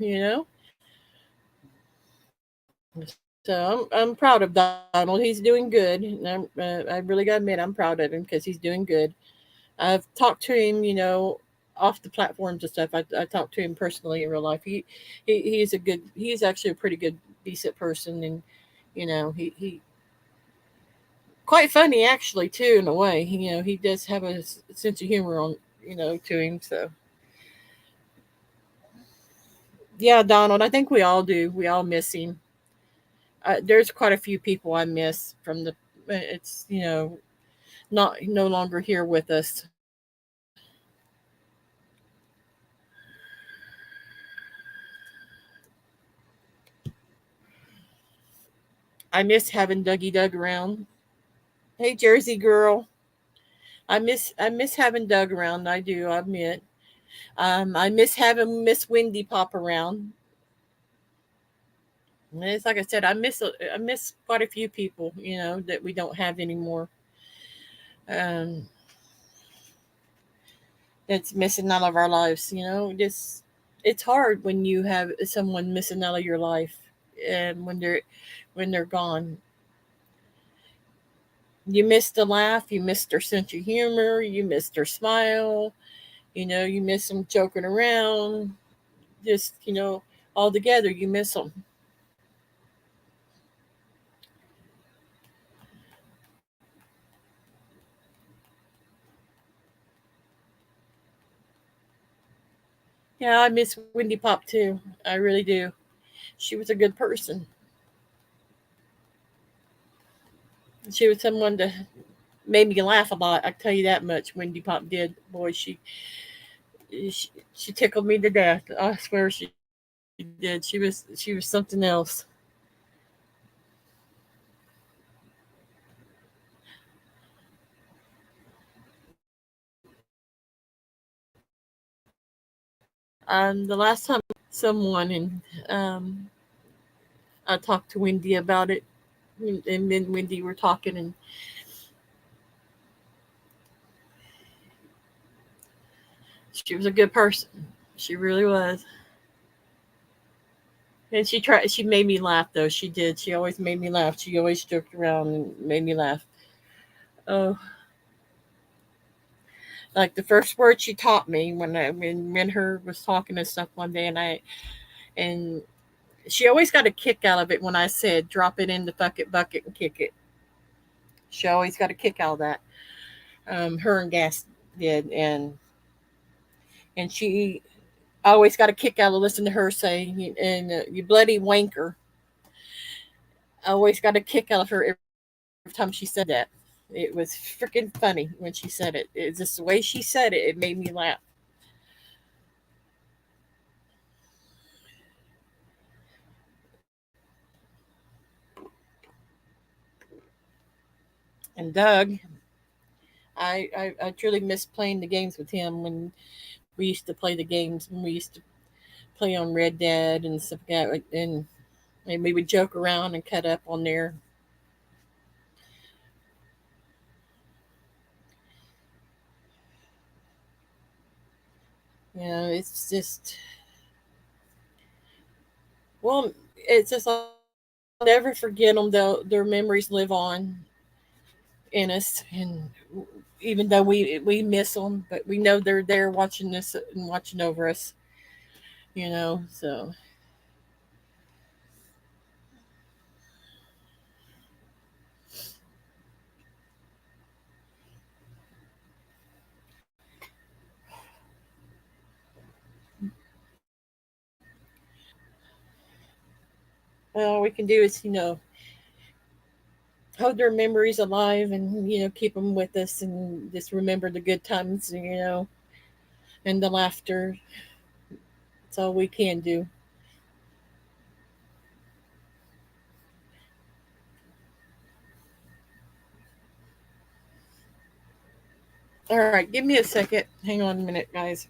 So I'm proud of Donald. He's doing good. And I really got to admit, I'm proud of him because he's doing good. I've talked to him, off the platforms and stuff. I talked to him personally in real life. He's actually a pretty good, decent person, and he quite funny actually too in a way. He does have a sense of humor to him. So yeah, Donald, I think we all do. We all miss him. There's quite a few people I miss from the. It's not no longer here with us. I miss having Dougie Doug around. Hey, Jersey girl, I miss having Doug around. I do. I admit. I miss having Miss Wendy pop around. And it's like I said, I miss quite a few people. That we don't have anymore. Um, that's missing out of our lives. Just it's hard when you have someone missing out of your life, and when they're gone. You miss the laugh, you miss their sense of humor, you miss their smile, you miss them joking around. Just all together, you miss them. Yeah, I miss Wendy Pop too. I really do. She was a good person. She was someone that made me laugh a lot. I tell you that much. Wendy Pop did. Boy, she tickled me to death. I swear she did. She was something else. The last time someone and I talked to Wendy about it, and me and Wendy were talking, and she was a good person. She really was. And she made me laugh though. She did. She always made me laugh. She always joked around and made me laugh. Oh, like the first word she taught me when her was talking and stuff one day, and she always got a kick out of it when I said drop it in the bucket and kick it. She always got a kick out of that. Her and Gas did, and she always got a kick out of listening to her say, and you bloody wanker. I always got a kick out of her every time she said that. It was freaking funny when she said it. It's just the way she said it. It made me laugh. And Doug, I truly miss playing the games with him when we used to play the games when we used to play on Red Dead and stuff like that. And we would joke around and cut up on there. It's just, well, it's just like I'll never forget them. Though their memories live on in us, and even though we miss them, but we know they're there watching us and watching over us. So all we can do is hold their memories alive and keep them with us and just remember the good times, and the laughter. That's all we can do. All right, give me a second. Hang on a minute, guys.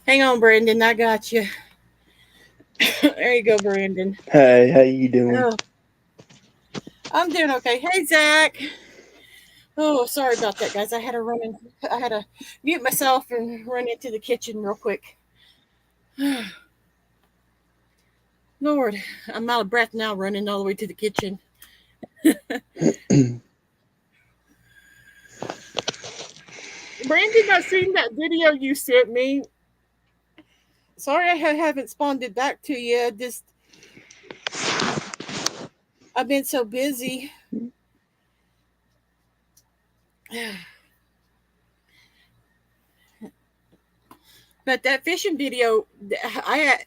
Hang on, Brandon. I got you. There you go, Brandon. Hey, how you doing? Oh, I'm doing okay. Hey, Zach. Oh, sorry about that, guys. I had to mute myself and run into the kitchen real quick. Lord, I'm out of breath now running all the way to the kitchen. Brandon, I seen that video you sent me. Sorry I haven't responded back to you. Just I've been so busy. But that fishing video, I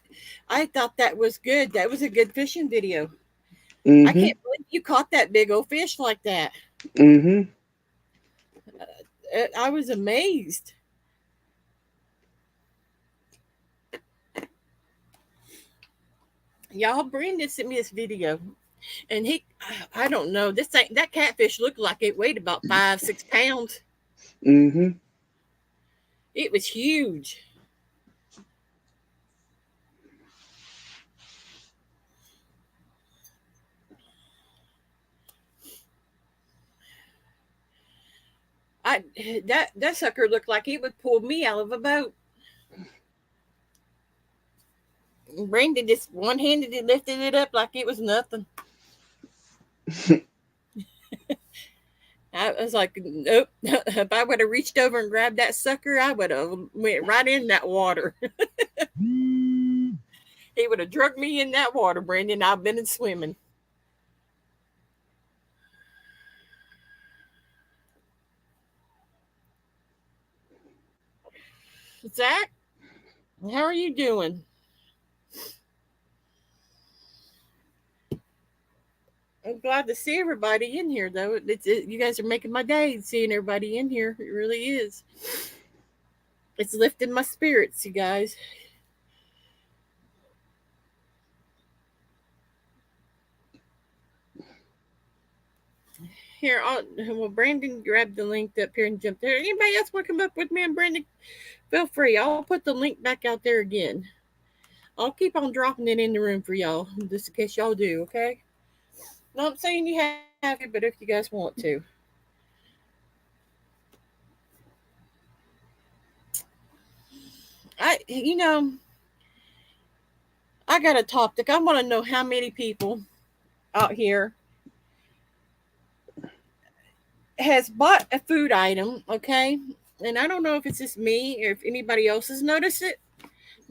thought that was good. That was a good fishing video. I Mm-hmm. can't believe you caught that big old fish like that. Mm-hmm. I was amazed. Y'all, Brandon sent me this video, and I don't know, this thing, that catfish looked like it weighed about 5, 6 pounds. Mm-hmm. It was huge. I that sucker looked like it would pull me out of a boat. Brandon just one handed it, lifted it up like it was nothing. I was like, nope. If I would have reached over and grabbed that sucker, I would have went right in that water. He would have drugged me in that water, Brandon. I've been in swimming. Zach, how are you doing? I'm glad to see everybody in here, though. You guys are making my day seeing everybody in here. It really is. It's lifting my spirits, you guys. Here, well, Brandon grabbed the link up here and jumped there. Anybody else want to come up with me and Brandon? Feel free. I'll put the link back out there again. I'll keep on dropping it in the room for y'all, just in case y'all do, okay? Not saying you have to, but if you guys want to. You know, I got a topic. I want to know how many people out here has bought a food item, okay? And I don't know if it's just me or if anybody else has noticed it.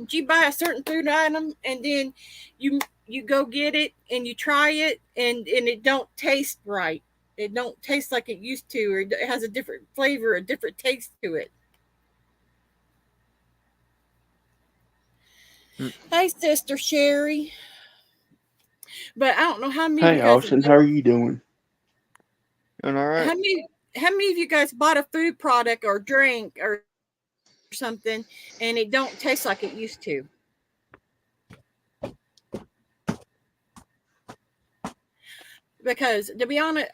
You buy a certain food item and then you you go get it and you try it and it don't taste right. It don't taste like it used to, or it has a different flavor, a different taste to it. Hey, Sister Sherry. But I don't know how many of you Hey, guys have Austin, how are you doing? Doing all right. how many of you guys bought a food product or drink or something and it don't taste like it used to? Because to be honest,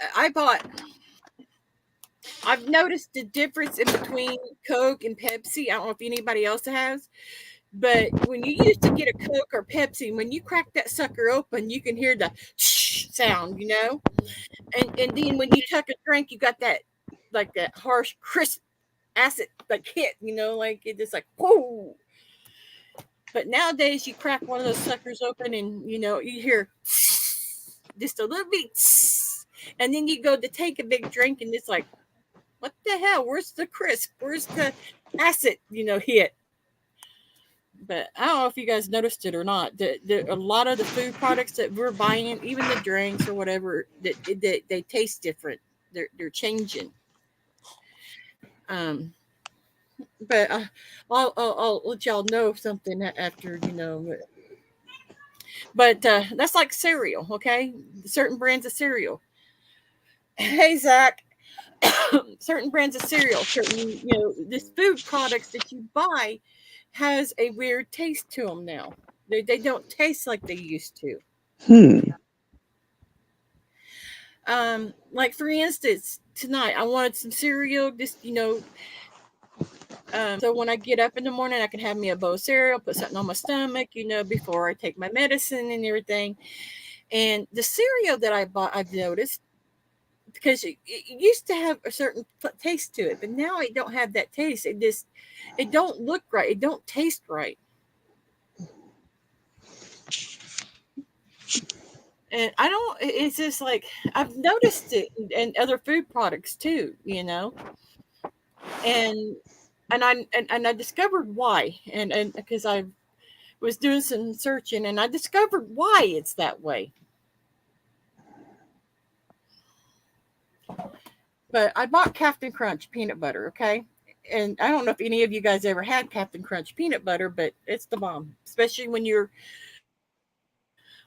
I've noticed the difference in between Coke and Pepsi. I don't know if anybody else has, but when you used to get a Coke or Pepsi, when you crack that sucker open, you can hear the sound, and then when you took a drink, you got that like that harsh, crisp acid like hit, like it just like whoa. But nowadays, you crack one of those suckers open, and you hear just a little bit, and then you go to take a big drink, and it's like, what the hell? Where's the crisp? Where's the acid? Hit. But I don't know if you guys noticed it or not. A lot of the food products that we're buying, even the drinks or whatever, that they taste different. They're changing. Um, but I'll let y'all know something after But that's like cereal, okay? Certain brands of cereal. Hey Zach, certain brands of cereal, certain this food products that you buy has a weird taste to them now. They don't taste like they used to. Hmm. Like for instance, tonight I wanted some cereal, just so when I get up in the morning, I can have me a bowl of cereal, put something on my stomach, before I take my medicine and everything. And the cereal that I bought, I've noticed because it used to have a certain taste to it, but now it don't have that taste. It don't look right. It don't taste right. And I don't. It's just like I've noticed it in other food products too. And and I discovered why. And because I was doing some searching and I discovered why it's that way. But I bought Captain Crunch peanut butter, okay? And I don't know if any of you guys ever had Captain Crunch peanut butter, but it's the bomb, especially when you're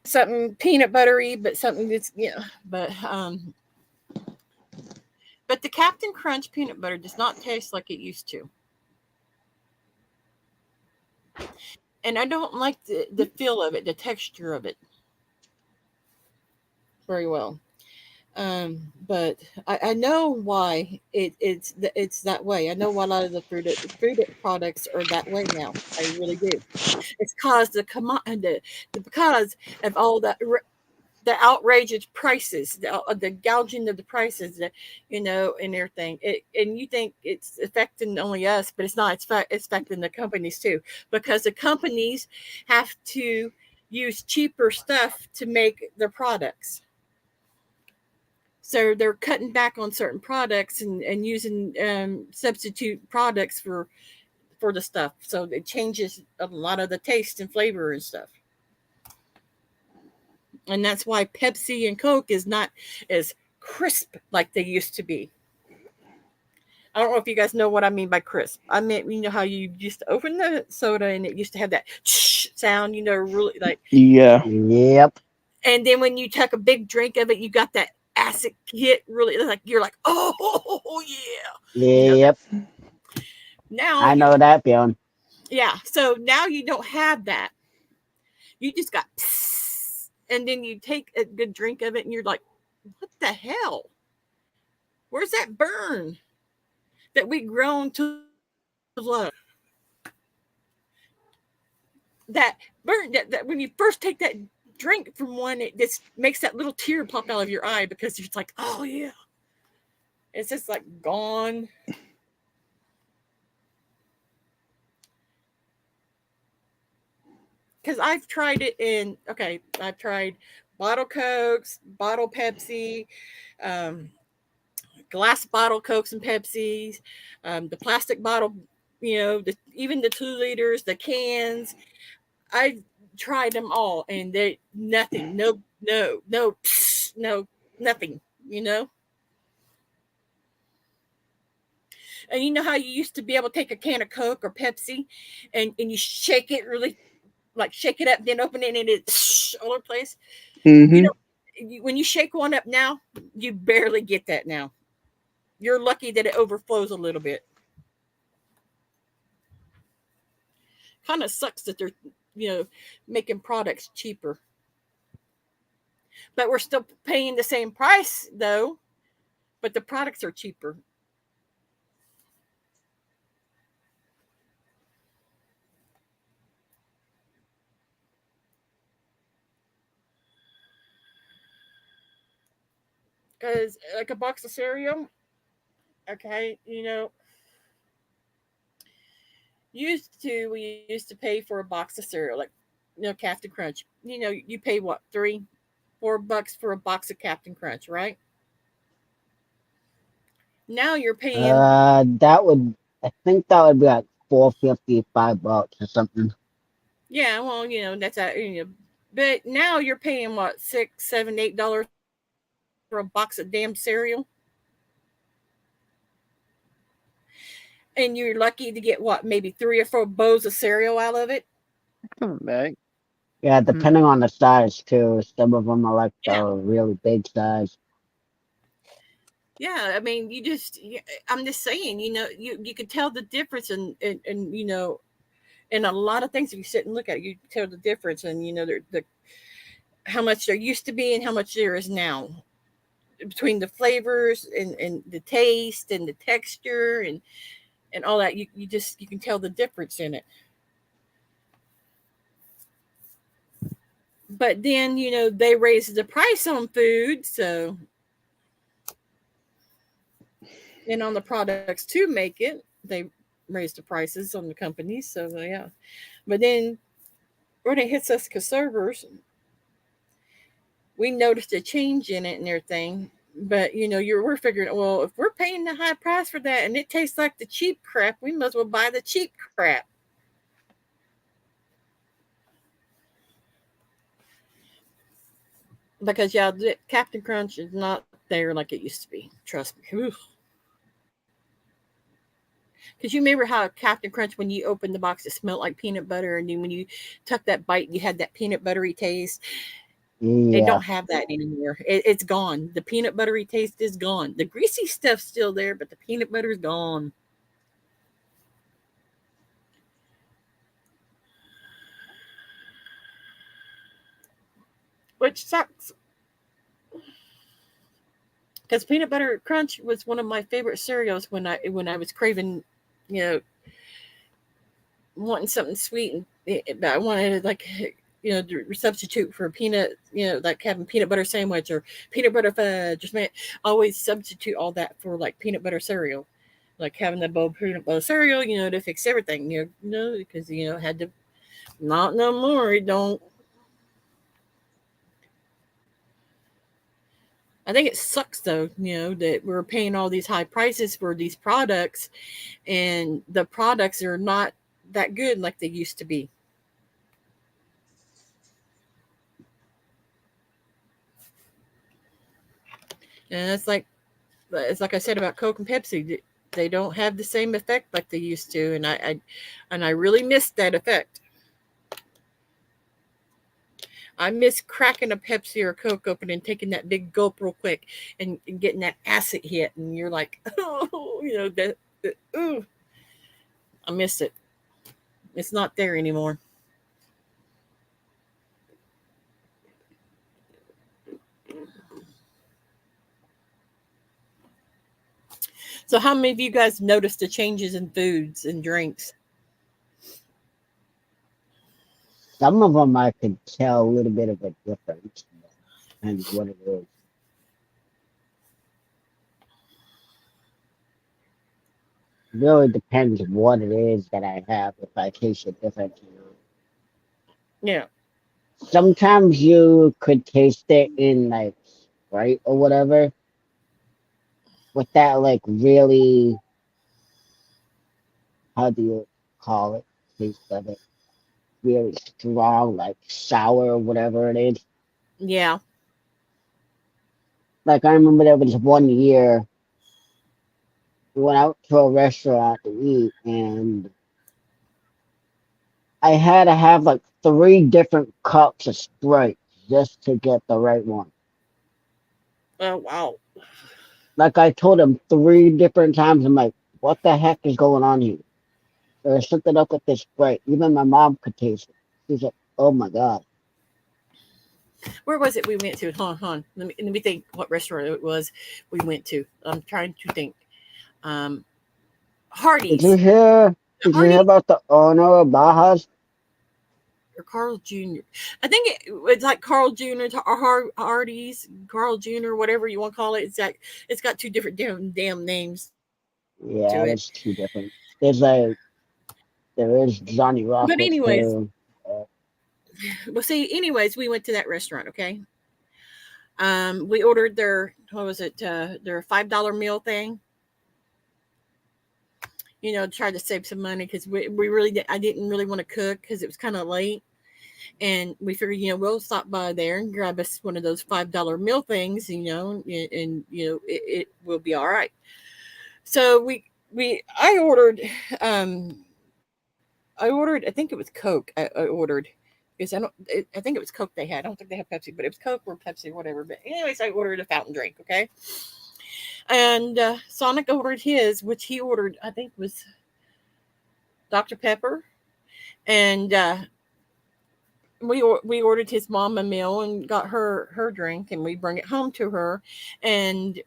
something peanut buttery, but something that's but the Captain Crunch peanut butter does not taste like it used to. And I don't like the feel of it, the texture of it very well. But I know why it's that way. I know why a lot of the food products are that way now. I really do. It's caused because of all the outrageous prices, the gouging of the prices, and everything. And you think it's affecting only us, but it's not. It's affecting the companies too, because the companies have to use cheaper stuff to make their products. So they're cutting back on certain products and using substitute products for the stuff. So it changes a lot of the taste and flavor and stuff. And that's why Pepsi and Coke is not as crisp like they used to be. I don't know if you guys know what I mean by crisp. I mean, you know how you used to open the soda and it used to have that sound, really like. Yeah. Yep. And then when you took a big drink of it, you got that acid hit. Really, like you're like, oh yeah. Yep. Now I know that feeling. yeah. So now you don't have that. You just got, and then you take a good drink of it, and you're like, what the hell? Where's that burn that we grown to love? That burn that when you first take that drink from one, it just makes that little tear pop out of your eye because it's like, oh yeah. It's just like gone. Because I've tried it I've tried bottle Cokes, bottle Pepsi, um, glass bottle Cokes and Pepsis, the plastic bottle, even the 2 liters, the cans. I've tried them all, and they nothing, no, nothing, And you know how you used to be able to take a can of Coke or Pepsi, and you shake it really, like shake it up, then open it, and it's all over the place. You Mm-hmm. know, when you shake one up now, you barely get that now. You're lucky that it overflows a little bit. Kind of sucks that they're, making products cheaper. But we're still paying the same price though, but the products are cheaper. Because like a box of cereal, okay, we used to pay for a box of cereal, like Captain Crunch. You pay what, $3-4 for a box of Captain Crunch, right? Now you're paying, That would. I think that would be like $4.50, $5 or something. yeah, well, that's but now you're paying what, $6, $7, $8 for a box of damn cereal, and you're lucky to get what, maybe 3 or 4 bowls of cereal out of it. Coming back. Yeah, depending on the size too. Some of them are like Yeah, the really big size. yeah. I mean, I'm just saying, you can tell the difference, and in a lot of things. If you sit and look at it, you can tell the difference, and how much there used to be and how much there is now, between the flavors and the taste and the texture and all that. You can tell the difference in it. But then they raise the price on food, so, and on the products to make it, they raise the prices on the companies. So yeah, but then when it hits us conservers, we noticed a change in it and everything. But we're figuring, well, if we're paying the high price for that and it tastes like the cheap crap, we must well buy the cheap crap. Because yeah, Captain Crunch is not there like it used to be. Trust me. Oof. Because you remember how Captain Crunch, when you opened the box, it smelled like peanut butter, and then when you took that bite, you had that peanut buttery taste. They Yeah. don't have that anymore. It's gone. The peanut buttery taste is gone. The greasy stuff's still there, but the peanut butter's gone. Which sucks. Because peanut butter crunch was one of my favorite cereals when I was craving, you know, wanting something sweet, but I wanted like, you know, to substitute for peanut, you know, like having peanut butter sandwich or peanut butter fudge. Just always substitute all that for like peanut butter cereal, like having the bowl of peanut butter cereal, you know, to fix everything, you know, because you know had to not no more. It don't. I think it sucks though, you know, that we're paying all these high prices for these products, and the products are not that good like they used to be. And it's like I said about Coke and Pepsi. They don't have the same effect like they used to, and I really missed that effect. I miss cracking a Pepsi or a Coke open and taking that big gulp real quick and getting that acid hit, and you're like, oh, you know that. Ooh, I miss it. It's not there anymore. So, how many of you guys noticed the changes in foods and drinks? Some of them I could tell a little bit of a difference and what it is. Really depends what it is that I have if I taste a difference. Yeah, Sometimes you could taste it in like Sprite or whatever, with that like really, how do you call it? Taste of it really strong, like sour or whatever it is. yeah. Like I remember there was one year we went out to a restaurant to eat, and I had to have like three different cups of Sprite just to get the right one. Oh wow. Like I told him three different times, I'm like, what the heck is going on here? There's something up with this Sprite. Even my mom could taste it. She's like, oh my God. Where was it we went to? Hold on. Let me think what restaurant it was we went to. I'm trying to think. Um, Did you Hardee's. hear did you hear Hardee's about the owner of Baja's? or Carl Jr. I think it's like Carl Jr. or Hardee's, Carl Jr. Whatever you want to call it. It's got two different damn names to Yeah, it. there's two different. There's like there is Johnny But Rockets anyways, too. Uh, well, see, anyways, we went to that restaurant. Okay. We ordered their what was it? Their $5 meal thing. You know, tried to save some money because we really I didn't really want to cook because it was kind of late. And we figured, you know, we'll stop by there and grab us one of those $5 meal things, you know, and you know, it will be all right. So I ordered, um, I think it was Coke. I ordered because I think it was Coke they had. I don't think they had Pepsi, but it was Coke or Pepsi, whatever. But anyways, I ordered a fountain drink. Okay, and Sonic ordered his, which he ordered, I think was Dr. Pepper, and we ordered his mom a meal and got her drink, and we bring it home to her. And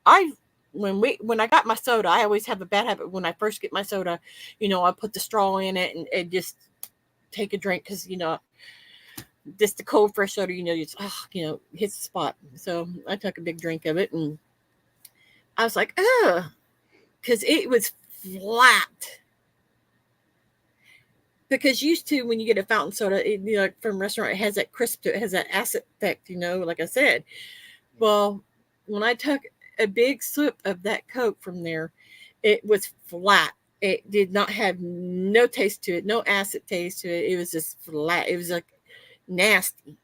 I when I got my soda, I always have a bad habit when I first get my soda, you know, I put the straw in it and just take a drink because you know just the cold fresh soda, you know, it's you know hits the spot. So I took a big drink of it, and I was like, ugh, because it was flat. Because used to when you get a fountain soda, you know, from a restaurant, it has that crisp to it, has that acid effect, you know, like I said. Well, when I took a big sip of that Coke from there, it was flat. It did not have no taste to it, no acid taste to it. It was just flat. It was like nasty.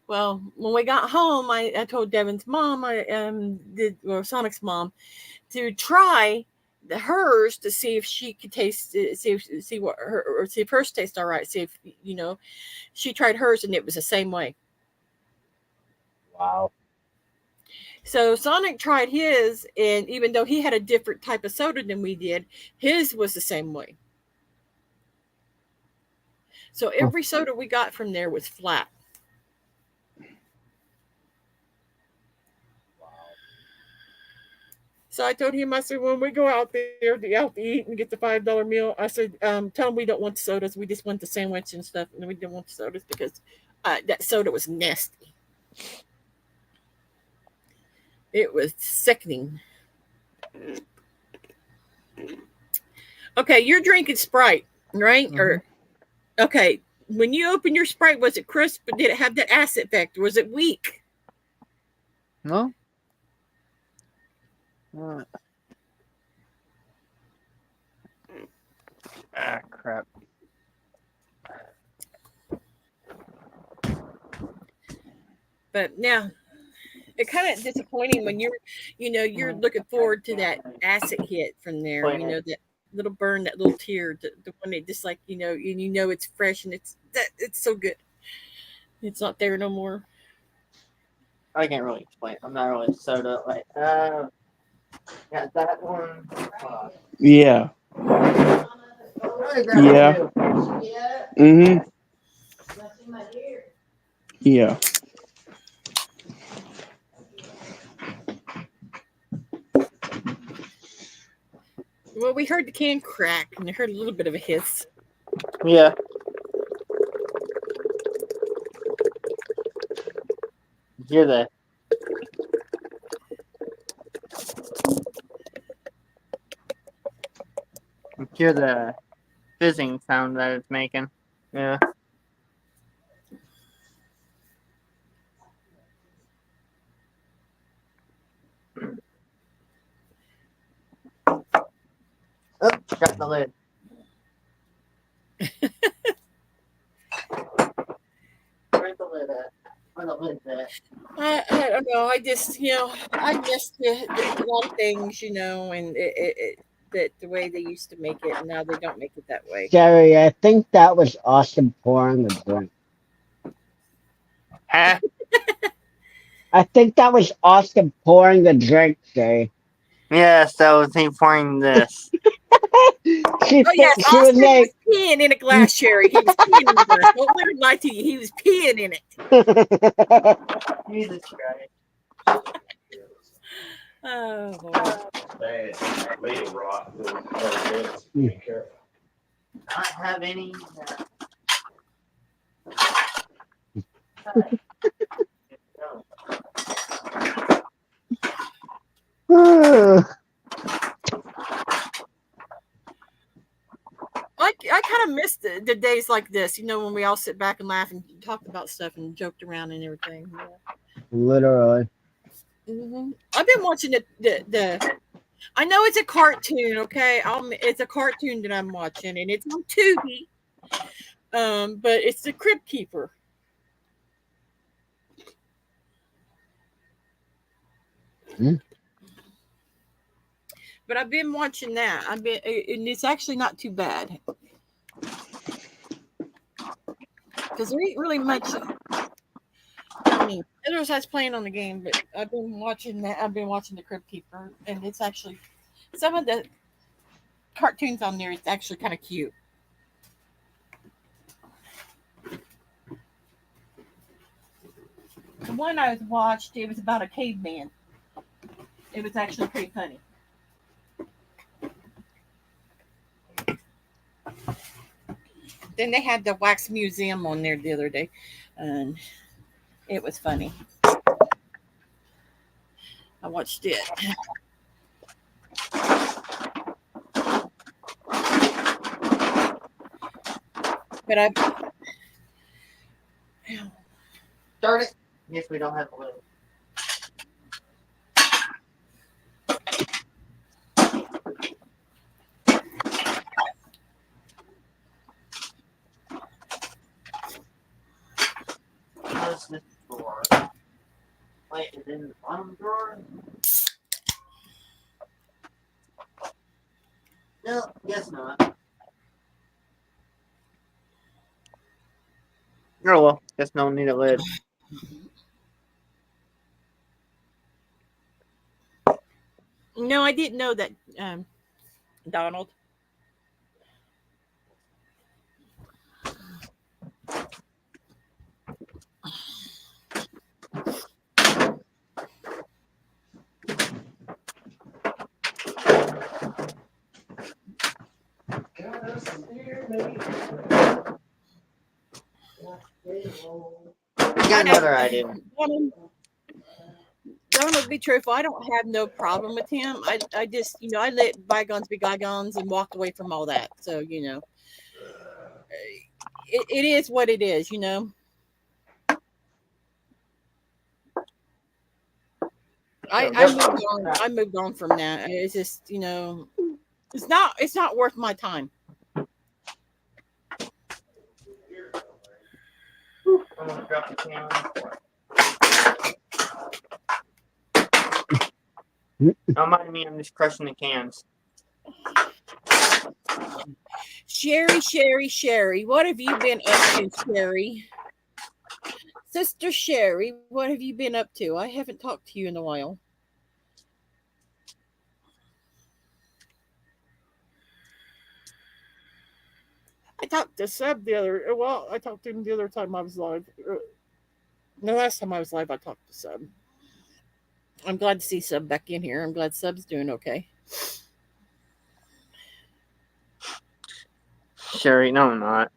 Well, when we got home, I told Devin's mom, Sonic's mom, to try hers to see if she could taste it, see what her or see if hers tastes all right. See if she tried hers and it was the same way. Wow. So Sonic tried his, and even though he had a different type of soda than we did, his was the same way. So every soda we got from there was flat. So I told him, I said, when we go out there to eat and get the $5 meal, I said, tell them we don't want the sodas. We just want the sandwich and stuff. And we didn't want the sodas because that soda was nasty. It was sickening. Okay, you're drinking Sprite, right? Mhm. Or okay, when you open your Sprite, was it crisp? But did it have that acid factor? Was it weak? No? Crap. But now, it's kind of disappointing when you're looking forward to that acid hit from there. That little burn, that little tear, the one that just like and it's fresh and it's so good. It's not there no more. I can't really explain. I'm not really soda. Like, got that one. Yeah. Yeah. Mm-hmm. Yeah. Well, we heard the can crack and I heard a little bit of a hiss. Yeah. Hear that? Hear the fizzing sound that it's making. Yeah. Oh, got the lid. Where's the lid at? Where the lid's at? I don't know. I just, I missed a lot of things, and that the way they used to make it, and now they don't make it that way. Jerry, I think that was Austin pouring a drink. Huh? I think that was Austin pouring a drink, Jerry. Yes, that was he pouring this. She Oh yes, was Austin like, was peeing in a glass, Sherry. He was peeing in the glass. Don't let him lie to you. He was peeing in it. Jesus Christ. Oh Lord. Lady rot. Be careful. I don't have any. I kind of miss the days like this, when we all sit back and laugh and talked about stuff and joked around and everything. Literally. I've been watching the. I know it's a cartoon, okay? It's a cartoon that I'm watching, and it's on Tubi. But it's the Crypt Keeper. But I've been watching that. And it's actually not too bad. Because there ain't really much. I mean, others has playing on the game, but I've been watching that. I've been watching the Crypt Keeper, and it's actually some of the cartoons on there. It's actually kind of cute. The one I watched, it was about a caveman. It was actually pretty funny. Then they had the wax museum on there the other day, and it was funny. I watched it. But I Start it. Yes, we don't have a lid. How's this for? plate is in the bottom drawer. No, guess not. Oh well, guess no one need a lid. No, I didn't know that, Donald. Got another idea. Donald, be truthful. I don't have no problem with him. I just, I let bygones be bygones and walked away from all that. So, it is what it is, I moved on from that. It's just, it's not worth my time. I'm gonna drop the can. Don't mind me, I'm just crushing the cans. Sherry, what have you been up to, Sherry? Sister Sherry, what have you been up to? I haven't talked to you in a while. I talked to Seb I talked to him the other time I was live. The last time I was live, I talked to Seb. I'm glad to see Seb back in here. I'm glad Seb's doing okay. Sherry, no, I'm not.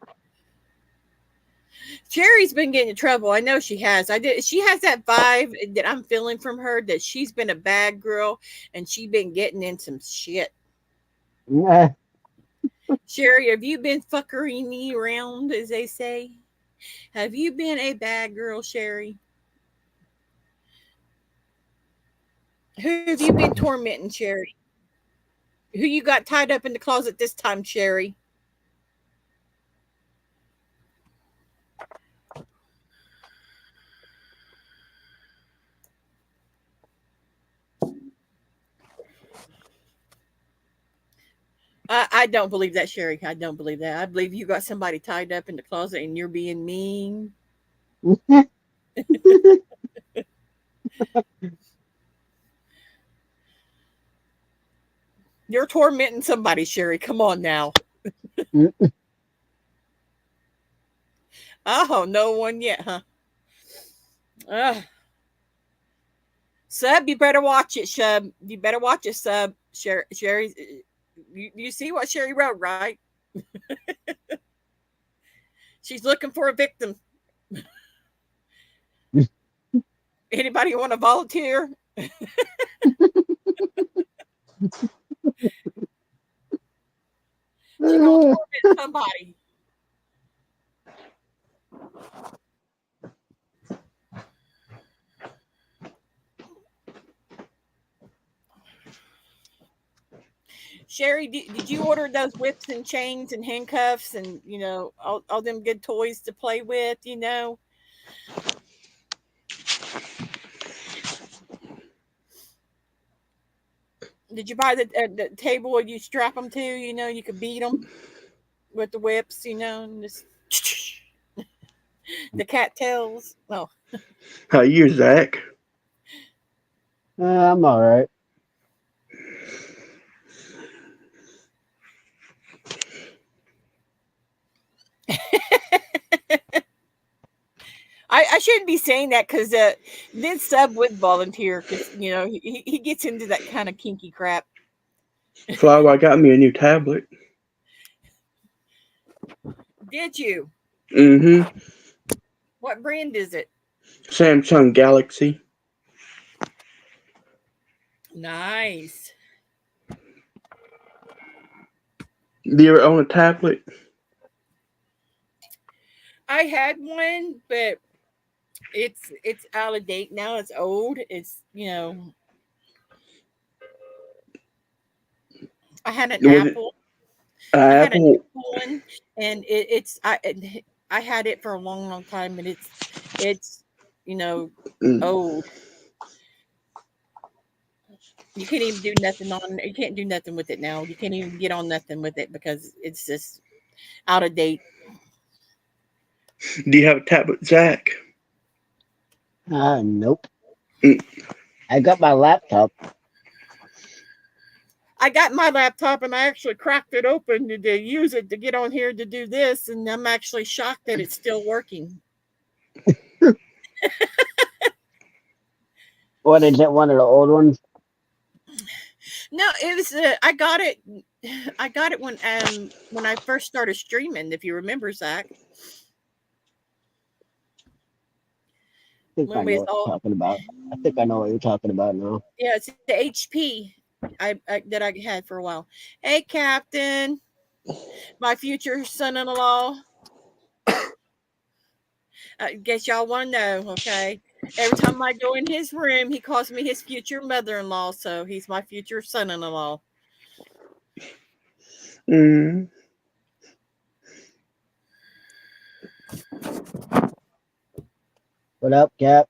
Sherry's been getting in trouble. I know she has. She has that vibe that I'm feeling from her that she's been a bad girl and she's been getting in some shit. Yeah. Sherry, have you been fuckery me around, as they say? Have you been a bad girl, Sherry? Who have you been tormenting, Sherry? Who you got tied up in the closet this time, Sherry? I don't believe that, Sherry. I don't believe that. I believe you got somebody tied up in the closet and you're being mean. You're tormenting somebody, Sherry. Come on now. Oh, no one yet, huh? Sub, you better watch it, Sub. You better watch it, Sub. Sherry, you see what Sherry wrote, right? She's looking for a victim. Anybody want to volunteer? She's going to torment somebody. Sherry, did you order those whips and chains and handcuffs and, all them good toys to play with, Did you buy the table where you strap them to, you could beat them with the whips, and just the cattails? Oh. How you, Zach? I'm all right. I shouldn't be saying that because then Sub would volunteer because, he gets into that kind of kinky crap. Flower, I got me a new tablet. Did you? Mm-hmm. What brand is it? Samsung Galaxy. Nice. Do you ever own a tablet? I had one, but it's out of date now. It's old. It's, I had an Apple. I had an Apple one, and I had it for a long, long time, and it's old. You can't even do nothing on. You can't do nothing with it now. You can't even get on nothing with it because it's just out of date. Do you have a tablet, Zach? Nope. Mm. I got my laptop. I got my laptop and I actually cracked it open to use it to get on here to do this, and I'm actually shocked that it's still working. What is it? One of the old ones? No, it was. I got it. I got it when I first started streaming. If you remember, Zach. I think When I we know was what you're talking about. I think I know what you're talking about now. Yeah, it's the HP that I had for a while. Hey, Captain, my future son-in-law. I guess y'all want to know, okay? Every time I go in his room, he calls me his future mother-in-law, so he's my future son-in-law. Mm. What up, Cap?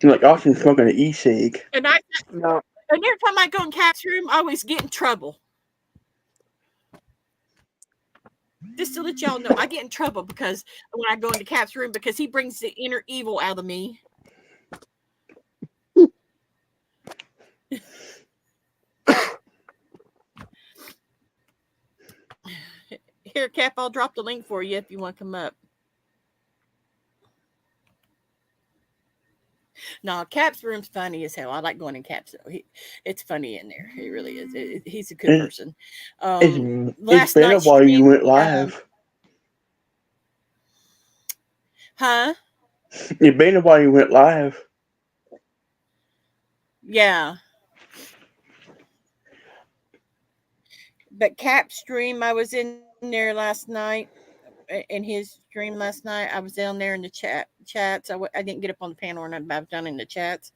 Like Austin smoking an e-cig. And No. every time I go in Cap's room, I always get in trouble. Just to let y'all know, I get in trouble because when I go into Cap's room, because he brings the inner evil out of me. Here, Cap, I'll drop the link for you if you want to come up. No, Cap's room's funny as hell. I like going in Cap's. It's funny in there. It really is. He's a good person. It's been a while you went live. Huh? It's been a while you went live. Yeah. But Cap's stream, I was in there last night. In his stream last night, I was down there in the chats. I didn't get up on the panel or nothing. I was down in the chats,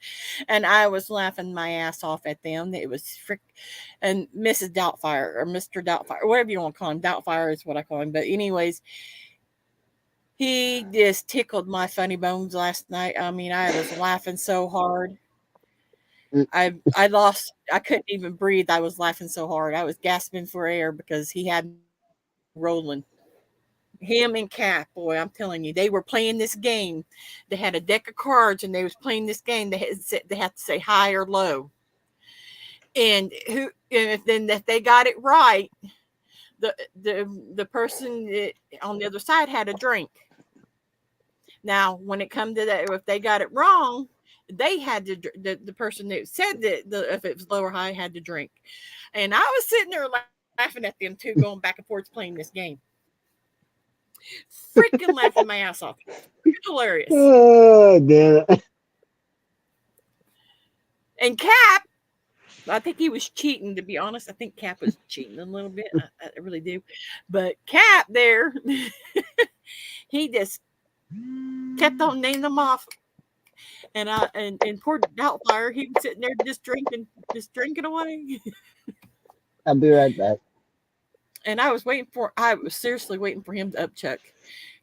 and I was laughing my ass off at them. It was and Mrs. Doubtfire or Mr. Doubtfire, whatever you want to call him. Doubtfire is what I call him. But anyways, he just tickled my funny bones last night. I mean, I was laughing so hard. I couldn't even breathe. I was laughing so hard. I was gasping for air because he had me rolling. Him and Cap, boy, I'm telling you, they were playing this game. They had a deck of cards and they was playing this game. They had to say high or low. And if they got it right, the person on the other side had a drink. Now, when it come to that, if they got it wrong, they had to, the person that said that if it was low or high had to drink. And I was sitting there laughing at them too, going back and forth playing this game. Freaking laughing my ass off. Hilarious. Oh, damn it. And Cap, I think he was cheating, to be honest. I think Cap was cheating a little bit. I really do. But Cap there, he just kept on naming them off. And poor Doubtfire, he was sitting there just drinking away. I'll be right back. And I was seriously waiting for him to upchuck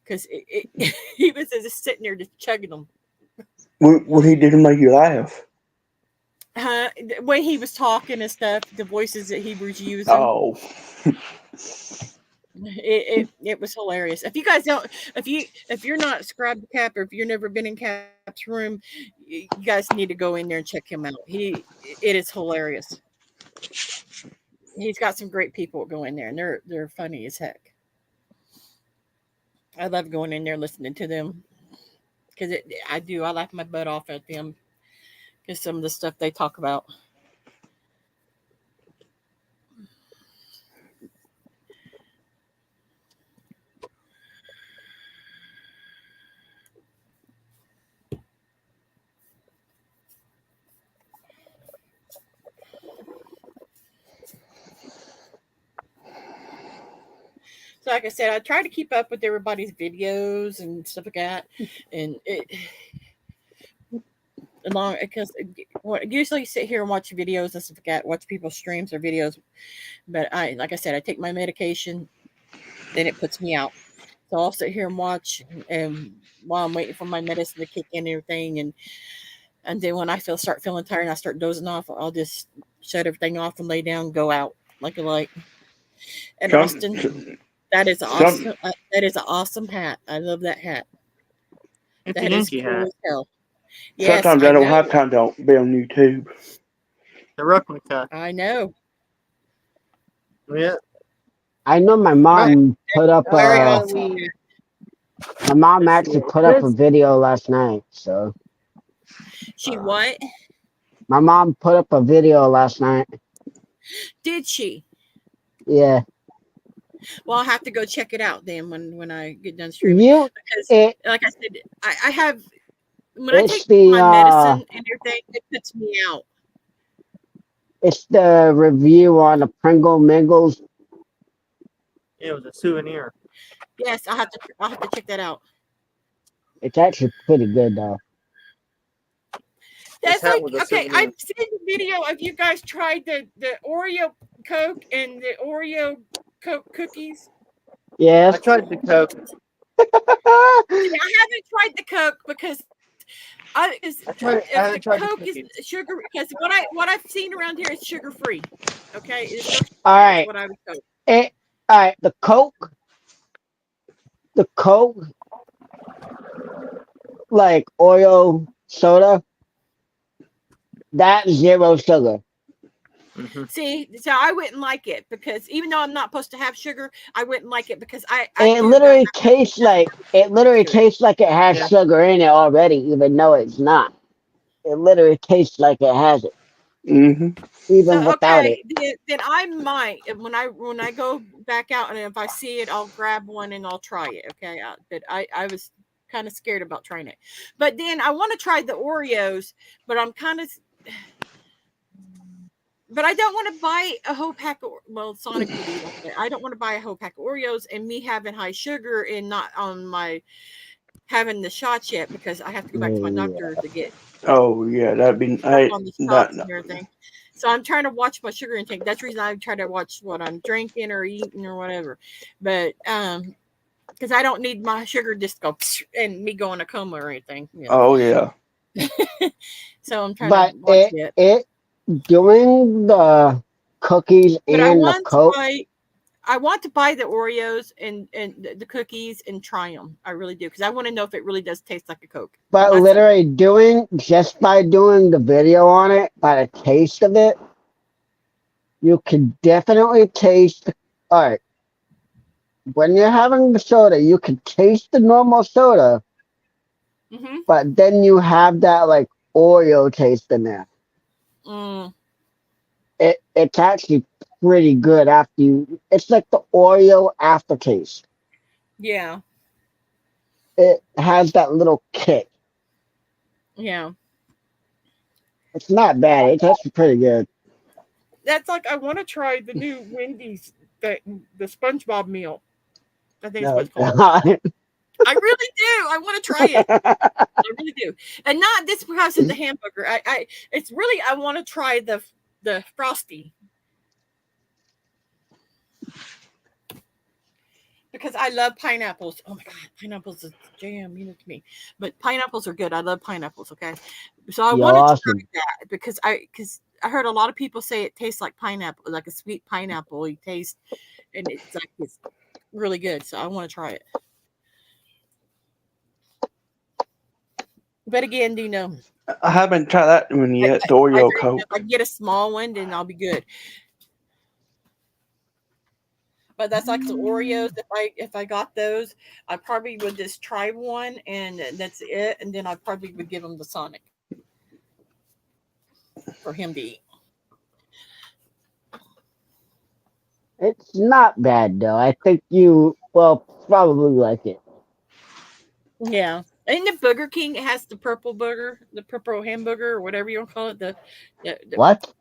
because he was just sitting there just chugging them. What he did to make you laugh? The way he was talking and stuff, the voices that he was using. Oh. It was hilarious. If you guys don't, if you're not subscribed to Cap or if you've never been in Cap's room, you guys need to go in there and check him out. It is hilarious. He's got some great people go in there, and they're funny as heck. I love going in there listening to them because I laugh my butt off at them because some of the stuff they talk about. So, like I said, I try to keep up with everybody's videos and stuff like that, and because usually sit here and watch videos and stuff like that, watch people's streams or videos. But like I said, I take my medication, then it puts me out. So I'll sit here and watch, and while I'm waiting for my medicine to kick in and everything, and And then when I start feeling tired and I start dozing off, I'll just shut everything off and lay down, go out like a light. And Some- Austin, that is some- awesome. That is an awesome hat. I love that hat. It's a That is Yankee cool hat. as hell. Yes, Sometimes I don't know. have time to be on YouTube. The replica. I know. Yeah. I know my mom put up Very a. awesome. My mom actually put up a video last night. So She what? my mom put up a video last night. Did she? Yeah, Well, I'll have to go check it out then when I get done streaming. you. Because, It like I said, I have when I It's take the, my medicine and everything, it puts me out. it's the review on the Pringle Mingles. It was a souvenir. Yes, I'll have to check that out. It's actually pretty good though. That's hat like was a okay. souvenir. I've seen the video of you guys tried the Oreo Coke and the Oreo Coke cookies. I Yes. tried the Coke. See, I haven't tried the Coke because I haven't tried the Coke is cookies. sugar. Because what I've seen around here is sugar free. Okay, it's no sugar, All is right. what I was told. All right. The Coke, like Oreo soda, that's 0 sugar. Mhm. See, so I wouldn't like it because even though I'm not supposed to have sugar, I wouldn't like it because I It do literally that. tastes like it has Yeah. sugar in it already, even though it's not. It literally tastes like it has it, Mm-hmm. even So without it. okay, then I might when I go back out and if I see it, I'll grab one and I'll try it. Okay, but I was kind of scared about trying it, but then I want to try the Oreos, but I'm kind of, but I don't want to buy a whole pack of Sonic would eat like that. I don't want to buy a whole pack of Oreos and me having high sugar and not on my having the shots yet because I have to go back to my doctor to get Oh yeah, that'd be on the shots that. and everything. So I'm trying to watch my sugar intake. That's the reason I try to watch what I'm drinking or eating or whatever. But because I don't need my sugar just go and me go in a coma or anything. You know? Oh yeah. So I'm trying But to watch it. doing the cookies But I and the want to Coke. buy the Oreos and the cookies and try them. I really do because I want to know if it really does taste like a Coke. But That's- literally by doing the video on it, by the taste of it, you can definitely taste. All right, when you're having the soda, you can taste the normal soda, Mhm. but then you have that like Oreo taste in there. Mm. It's actually pretty good after you. It's like the Oreo aftertaste. Yeah. It has that little kick. Yeah. It's not bad. It's actually pretty good. That's like I want to try the new Wendy's the SpongeBob meal. I think it's what it's called. I really do. I want to try it. I really do, and not this because of the hamburger. It's really I want to try the Frosty because I love pineapples. Oh my god, pineapples is jam, you know to me. But pineapples are good. I love pineapples. Okay, so I want to Awesome. try that because I heard a lot of people say it tastes like pineapple, like a sweet pineapple. You taste, and it's really good. So I want to try it. But again, do you know? I haven't tried that one yet. The Oreo If Coke. I get a small one, then I'll be good. But that's like the Oreos. If I got those, I probably would just try one, and that's it. And then I probably would give him the Sonic for him to eat. It's not bad though. I think you probably like it. Yeah. And the Burger King, it has the purple burger, the purple hamburger, or whatever you want to call it. The What?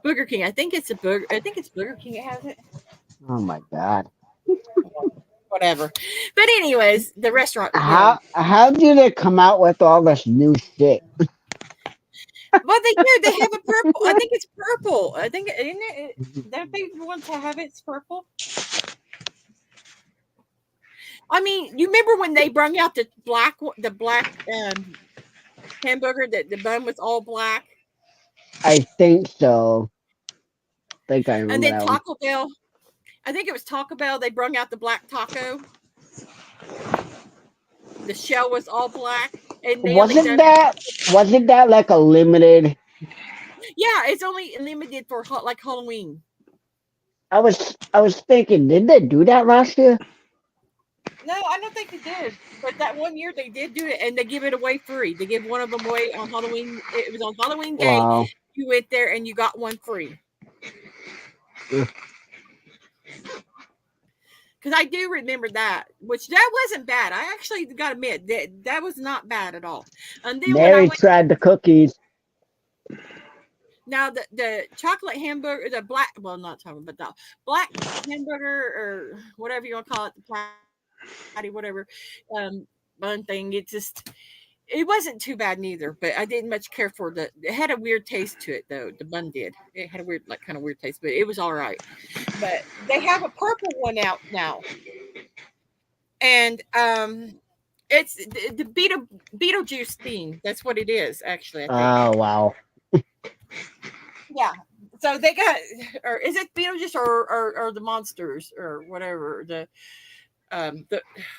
Burger King. I think it's Burger King. It has it. Oh my god. Whatever. But anyways, the restaurant. How do they come out with all this new shit? Well, they do. They have a purple. I think it's purple. I think isn't it? Don't they want to have it's purple? I mean, you remember when they brought out the black hamburger that the bun was all black. I think so. I think I And remember then that one. Taco Bell, I think it was Taco Bell. They brung out the black taco. The shell was all black, and they only done. Wasn't that like a limited? Yeah, it's only limited for like Halloween. I was thinking, did they do that last year? No, I don't think they did. But that one year they did do it, and they give it away free. They give one of them away on Halloween. It was on Halloween Day. Wow. You went there and you got one free. Ugh. Because I do remember that, which that wasn't bad. I actually got to admit that was not bad at all. And then when I Mary went, tried the cookies. now the chocolate hamburger, the black, well, not chocolate, but the black hamburger or whatever you want to call it, the patty, whatever, bun thing. It wasn't too bad neither, but I didn't much care for it had a weird taste to it though. The bun did. It had a weird, like kind of weird taste, but it was all right. But they have a purple one out now. And it's the Beetlejuice theme. That's what it is, actually, I think. Oh wow. Yeah. So they got, or is it Beetlejuice or the monsters or whatever? The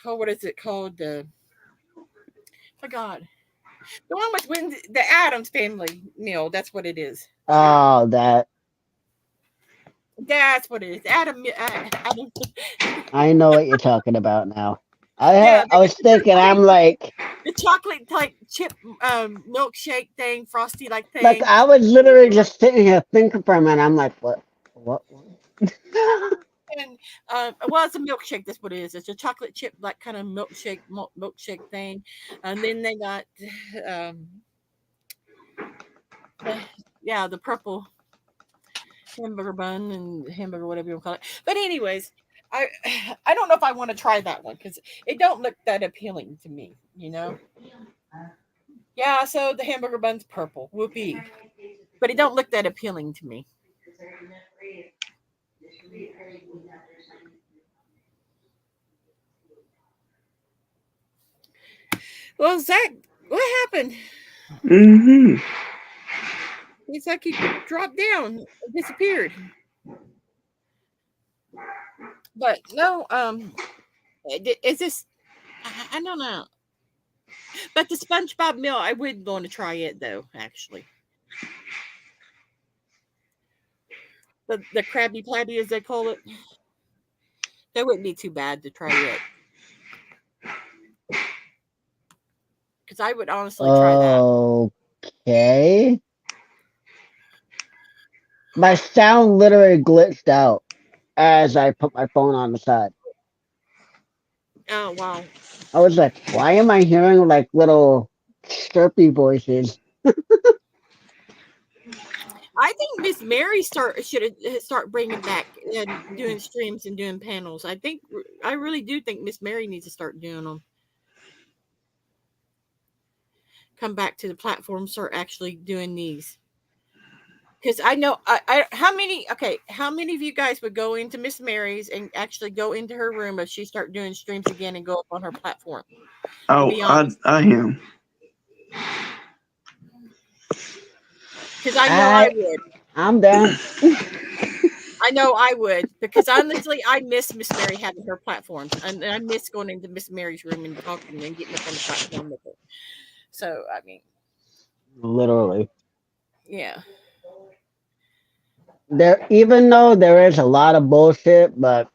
what is it called? Oh God. The one with when the Addams family meal. That's what it is. Oh, that. That's what it is. Adam. I know what you're talking about now. I Yeah, was thinking, I'm like the chocolate like chip milkshake thing, frosty like thing. I was literally just sitting here thinking for a minute. I'm like, what? And well, it's a milkshake. That's what it is. It's a chocolate chip, like kind of milkshake thing. And then they got, the purple hamburger bun and hamburger, whatever you want to call it. But anyways, I don't know if I want to try that one because it don't look that appealing to me. You know. Yeah. So the hamburger bun's purple. Whoopee. But it don't look that appealing to me. Well, Zach, what happened? Mm-hmm. It's like he dropped down, disappeared. But no, is this? I don't know. But the SpongeBob meal, I would want to try it though. Actually, the Krabby Patty, as they call it, that wouldn't be too bad to try it. Because I would honestly try that. Okay. My sound literally glitched out as I put my phone on the side. Oh wow! I was like, why am I hearing like little chirpy voices? I think Miss Mary should start bringing back and doing streams and doing panels. I really do think Miss Mary needs to start doing them. Come back to the platform, start actually doing these. Because I know how many of you guys would go into Miss Mary's and actually go into her room if she start doing streams again and go up on her platform? Oh, I am. Because I know I would. I'm down. I know I would. Because honestly, I miss Miss Mary having her platform. And I miss going into Miss Mary's room and talking and getting up on the platform with her. So, I mean. Literally. Yeah. Even though there is a lot of bullshit, but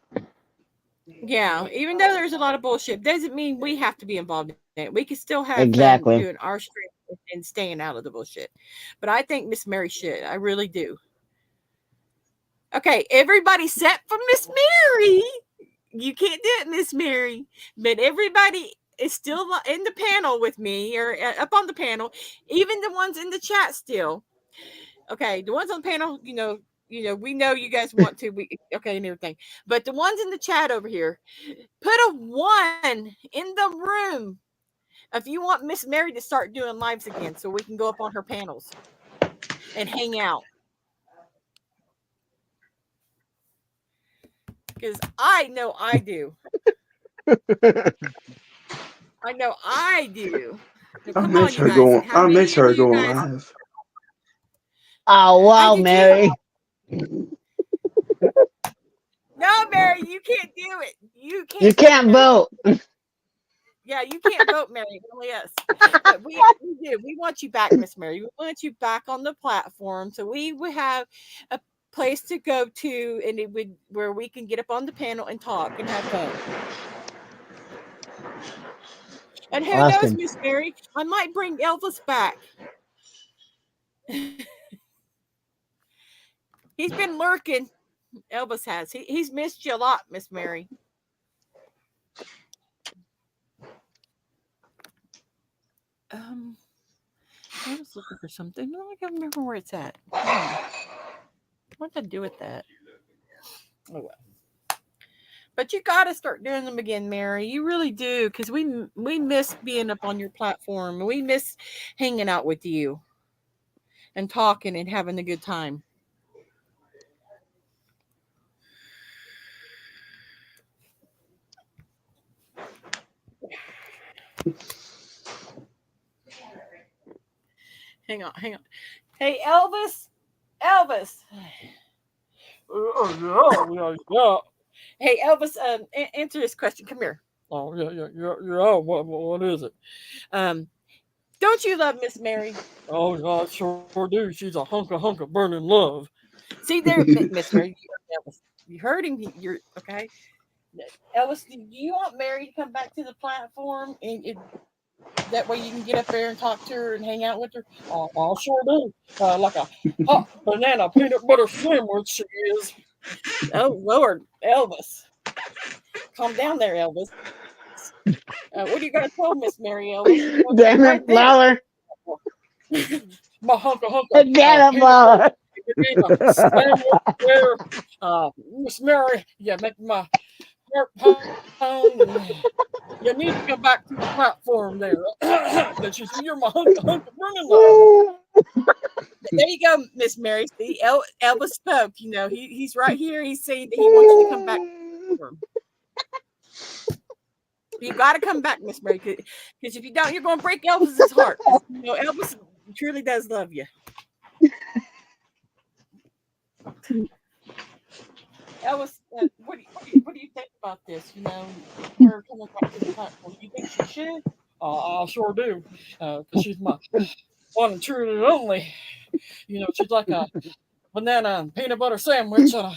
yeah, even though there's a lot of bullshit, doesn't mean we have to be involved in it. We can still have exactly fun doing our stream and staying out of the bullshit. But I think Miss Mary should. I really do. Okay, everybody set for Miss Mary. You can't do it, Miss Mary. But everybody is still in the panel with me or up on the panel. Even the ones in the chat still. Okay, the ones on the panel, we know you guys want to. And everything. But the ones in the chat over here, put a 1 in the room if you want Miss Mary to start doing lives again, so we can go up on her panels and hang out. Because I know I do. I know I do. No, I come miss on, you her guys. going. How I many miss her of you going guys? live. Oh I wow, do too. Mary. No, Mary, you can't do it. You You can't do it, can't Mary. vote. Yeah, you can't vote, Mary. Only us. But we do. We want you back, Miss Mary. We want you back on the platform, so we would have a place to go to, and it would where we can get up on the panel and talk and have fun. And who knows, Awesome. Miss Mary, I might bring Elvis back. He's been lurking. Elvis has. He's missed you a lot, Miss Mary. I was looking for something. No, I can't remember where it's at. What did I do with that? Oh well. But you got to start doing them again, Mary. You really do, because we miss being up on your platform. We miss hanging out with you and talking and having a good time. Hang on. Hey, Elvis. Yeah. Hey, Elvis. Answer this question. Come here. Oh yeah. What is it? Don't you love Miss Mary? Oh, I sure do. She's a hunk of burning love. See there, Miss Mary. You heard him. You're okay. Elvis, do you want Mary to come back to the platform and that way you can get up there and talk to her and hang out with her? Oh, I sure do. Like a hot banana peanut butter sandwich she is. Oh Lord, Elvis, calm down there, Elvis. What are you gonna tell Miss Mary, Elvis? Damn Right it, there. Flower. My hunk of Damn it, peanut Flower. butter. Sandwich there. Miss Mary, you make my heart pound. You need to come back to the platform there. Because you're my hunk of burning love. There you go, Miss Mary. See, Elvis spoke. You know, he's right here. He's saying that he wants you to come back. You got to come back, Miss Mary, because if you don't, you're going to break Elvis's heart. You know, Elvis truly does love you. Elvis, what do you think about this? You know, her coming back to the platform. Do you think she should? I sure do, because she's my one and true and only. You know, she's like a banana and peanut butter sandwich on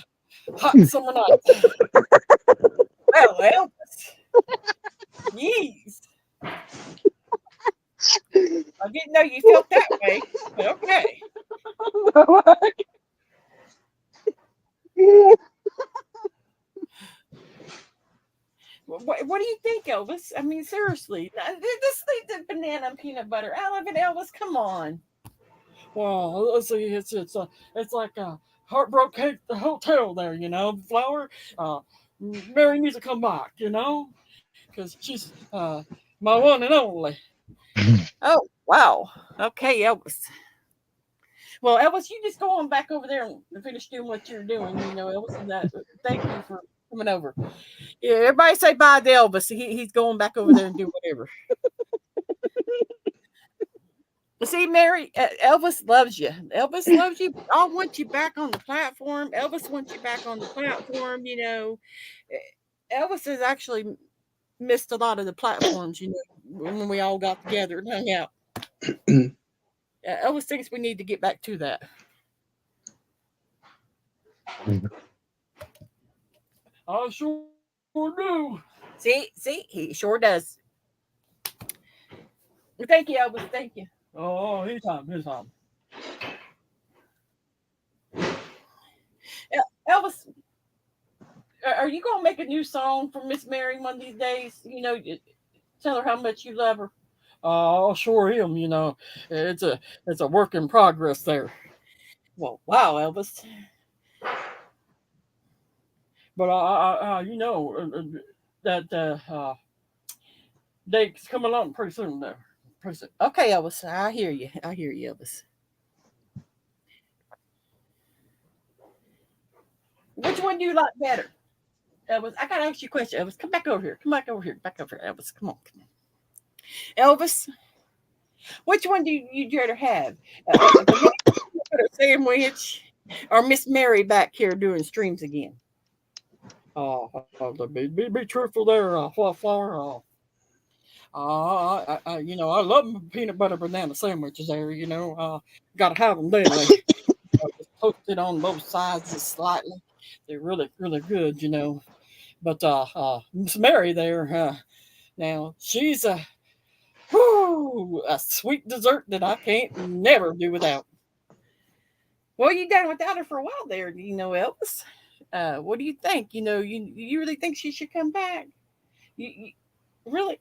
a hot summer night. Well, Elvis, jeez. I didn't know you felt that way, but okay. What do you think, Elvis? I mean, seriously, this the banana and peanut butter. I love it, Elvis. Come on. Well, let's see. It's like a heartbroken cake, the hotel there. You know, Flower. Mary needs to come back. You know, because she's my one and only. Oh wow. Okay, Elvis. Well, Elvis, you just go on back over there and finish doing what you're doing. You know, Elvis, and that. Thank you for coming over. Yeah, everybody say bye to Elvis. He's going back over there and do whatever. See, Mary, Elvis loves you. Elvis loves you. I want you back on the platform. Elvis wants you back on the platform. You know, Elvis has actually missed a lot of the platforms. You know, when we all got together and hung out. Elvis thinks we need to get back to that. I sure do. See, he sure does. Thank you, Elvis. Thank you. Oh, anytime. Elvis, are you gonna make a new song for Miss Mary one of these days? You know, tell her how much you love her. Oh, sure am. You know, it's a work in progress there. Well, wow, Elvis. But you know that date's coming along pretty soon there. Pretty soon. Okay, Elvis. I hear you, Elvis. Which one do you like better? Elvis, I gotta ask you a question. Elvis, come back over here. Elvis, come on. Elvis, Which one do you'd rather have? A banana butter sandwich or Miss Mary back here doing streams again? Be truthful there, Flower. I love peanut butter banana sandwiches there, gotta have them daily. Just toasted on both sides just slightly. They're really, really good, But Miss Mary there, now she's a sweet dessert that I can't never do without. Well, you done without her for a while there, Elvis. What do you think? You really think she should come back? You really?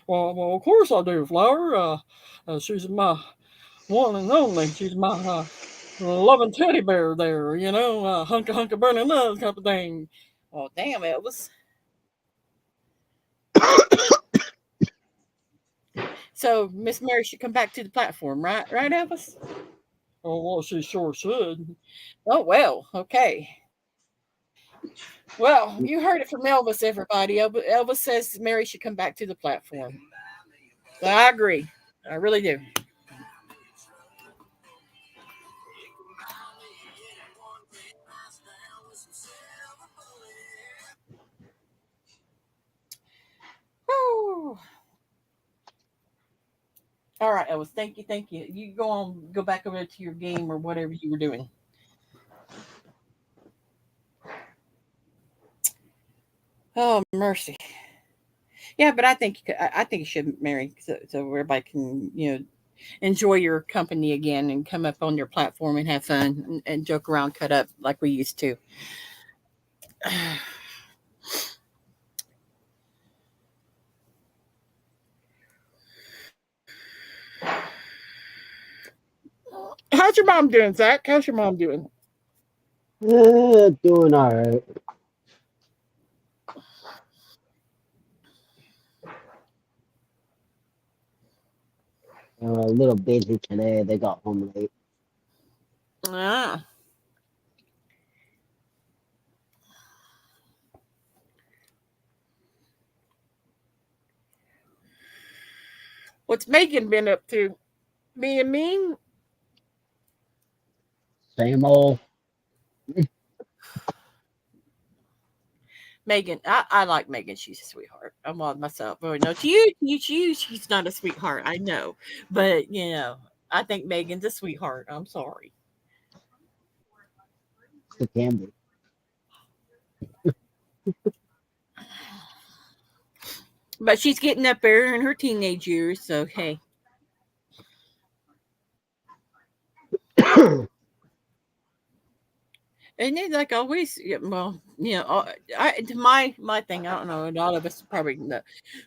Well, of course I do, Flower. She's my one and only. She's my loving teddy bear there, hunk of burning love type of thing. Oh, damn, Elvis. So Miss Mary should come back to the platform, right? Right, Elvis? Oh, well, she sure should. Oh, well, okay. Well, you heard it from Elvis, everybody. Elvis says Mary should come back to the platform. I agree. I really do. Woo. All right, Elvis. Thank you. You go back over to your game or whatever you were doing. Oh, mercy. Yeah, but I think you should marry so everybody can enjoy your company again and come up on your platform and have fun and joke around, cut up like we used to. How's your mom doing, Zach? How's your mom doing? Doing all right. A little busy today. They got home late. Ah. What's Megan been up to? Being mean? Same old. Megan, I like Megan. She's a sweetheart. I'm on myself. Oh no, to you, she's not a sweetheart. I know, but I think Megan's a sweetheart. I'm sorry. It can be. But she's getting up there in her teenage years, so hey. And then, like always, well, my thing. I don't know. A lot of us probably know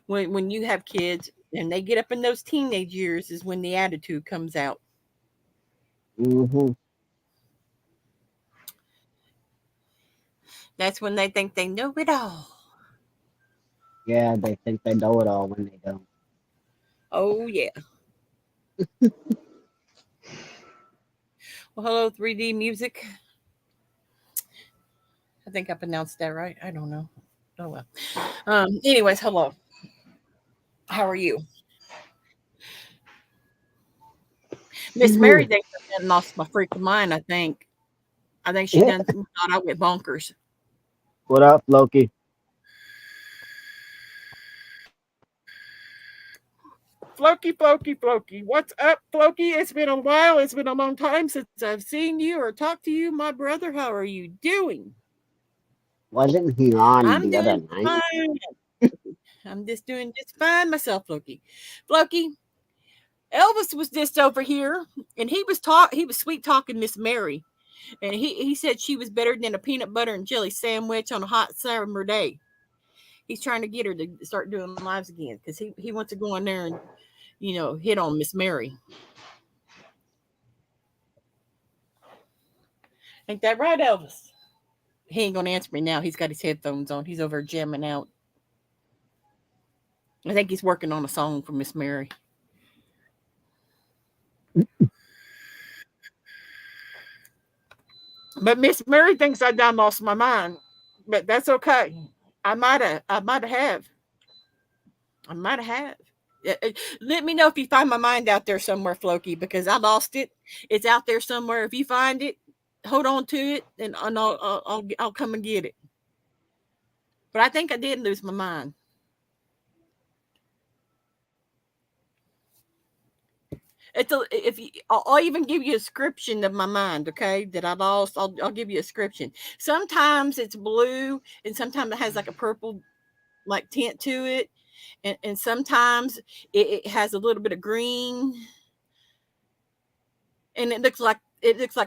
when you have kids and they get up in those teenage years is when the attitude comes out. Mm-hmm. That's when they think they know it all. Yeah, they think they know it all when they don't. Oh yeah. Well, hello, 3D music. I think I pronounced that right. I don't know. Oh well. Anyways, hello. How are you? Miss Mary thinks I lost my freaking mind. I think she done thought I went bonkers. What up, Loki? Floki. What's up, Floki? It's been a while. It's been a long time since I've seen you or talked to you, my brother. How are you doing? Wasn't he on I'm the other doing night? fine. I'm just doing just fine myself, Floki. Floki, Elvis was just over here, and he was sweet talking Miss Mary, and he said she was better than a peanut butter and jelly sandwich on a hot summer day. He's trying to get her to start doing lives again because he wants to go in there and hit on Miss Mary. Ain't that right, Elvis? He ain't gonna answer me now. He's got his headphones on. He's over jamming out. I think he's working on a song for Miss Mary. But Miss Mary thinks I done lost my mind. But that's okay. I might have. Let me know if you find my mind out there somewhere, Floki, because I lost it. It's out there somewhere. If you find it, hold on to it, and I'll come and get it. But I think I did lose my mind. I'll even give you a description of my mind, okay, that I lost. I'll give you a description. Sometimes it's blue, and sometimes it has like a purple like tint to it, and sometimes it has a little bit of green, and it looks like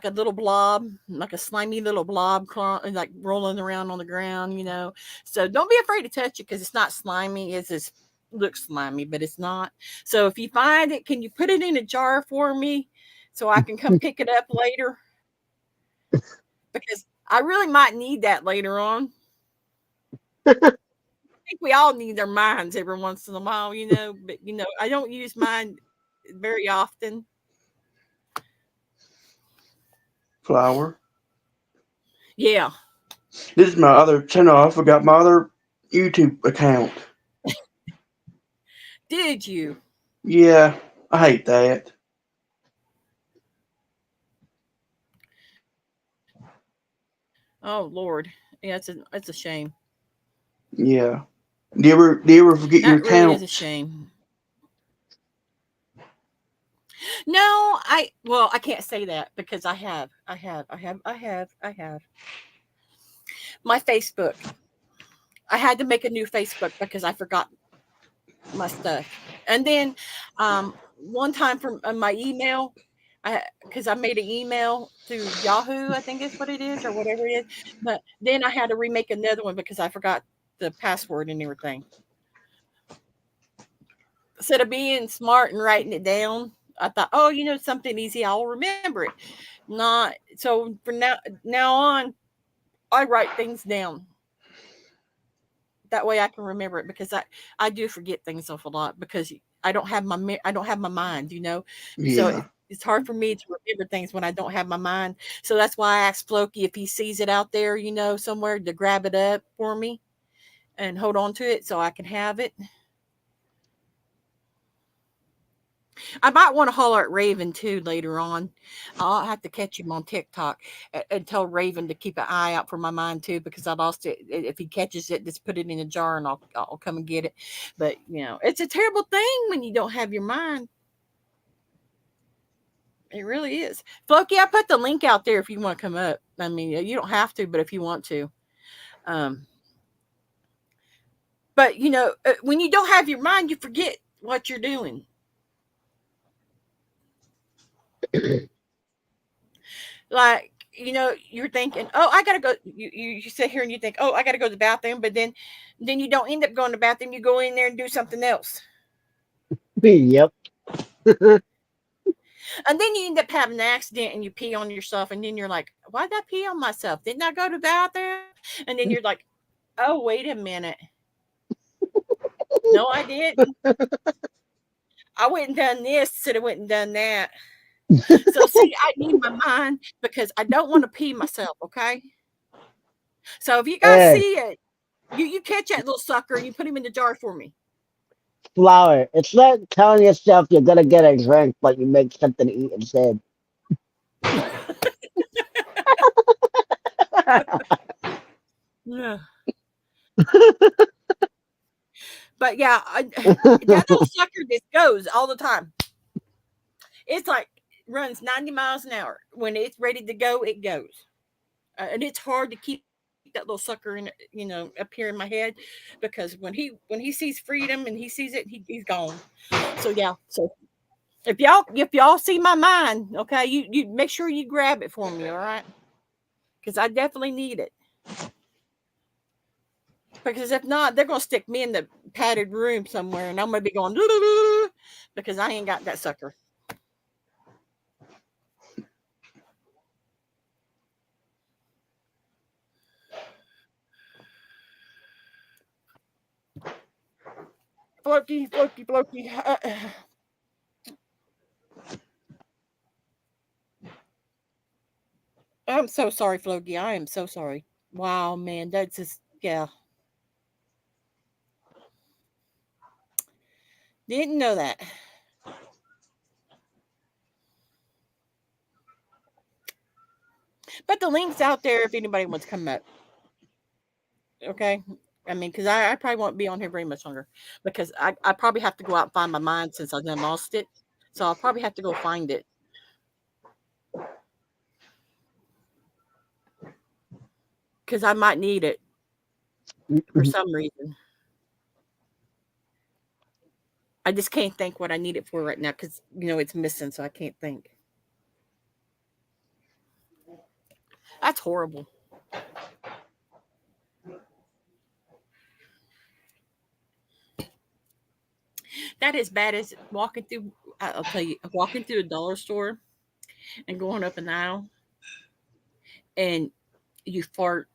a little blob, like a slimy little blob, like rolling around on the ground, So don't be afraid to touch it because it's not slimy. It's just looks slimy, but it's not. So if you find it, can you put it in a jar for me so I can come pick it up later? Because I really might need that later on. I think we all need our minds every once in a while, but I don't use mine very often. Flower. Yeah. This is my other channel. I forgot my other YouTube account. Did you? Yeah, I hate that. Oh Lord, yeah, it's a shame. Yeah. Do you ever forget your That really account? is a shame. No, I can't say that because I have my Facebook. I had to make a new Facebook because I forgot my stuff. And then one time from my email, because I made an email through Yahoo, I think is what it is, or whatever it is. But then I had to remake another one because I forgot the password and everything. Instead of being smart and writing it down, I thought, oh, something easy, I'll remember it. Not so for now on, I write things down. That way I can remember it because I do forget things awful lot because I don't have my mind, So Yeah. it's hard for me to remember things when I don't have my mind. So that's why I asked Floki if he sees it out there, somewhere to grab it up for me and hold on to it so I can have it. I might want to holler at Raven too later on. I'll have to catch him on TikTok and tell Raven to keep an eye out for my mind too because I lost it. If he catches it, just put it in a jar and I'll come and get it. But it's a terrible thing when you don't have your mind. It really is. Floki, I put the link out there if you want to come up. I mean, you don't have to, but if you want to. But when you don't have your mind, you forget what you're doing. Like, you're thinking, oh, I gotta go. You sit here and you think, oh, I gotta go to the bathroom, but then you don't end up going to the bathroom. You go in there and do something else, Yep. and then you end up having an accident and you pee on yourself, and then you're like, why did I pee on myself? Didn't I go to the bathroom? And then you're like, oh, wait a minute, no, I didn't. I went and done this instead of went and done that. So see, I need my mind because I don't want to pee myself. Okay. So if you guys Hey, see it, you catch that little sucker and you put him in the jar for me. Flower. It's like telling yourself you're gonna get a drink, but you make something to eat instead. Yeah. But yeah, that little sucker just goes all the time. It's like runs 90 miles an hour. When it's ready to go, it goes. And it's hard to keep that little sucker in, up here in my head because when he sees freedom and he sees it, he's gone. So yeah. So if y'all see my mind, okay, you make sure you grab it for me, all right? Because I definitely need it. Because if not, they're gonna stick me in the padded room somewhere, and I'm gonna be going because I ain't got that sucker. Floki. I'm so sorry, Floki. I am so sorry. Wow, man, that's just yeah. Didn't know that. But the link's out there if anybody wants to come up. Okay. I mean, because I probably won't be on here very much longer because I probably have to go out and find my mind since I done lost it. So I'll probably have to go find it. Because I might need it for some reason. I just can't think what I need it for right now because, it's missing, so I can't think. That's horrible. That is bad as walking through, I'll tell you, walking through a dollar store and going up an aisle and you fart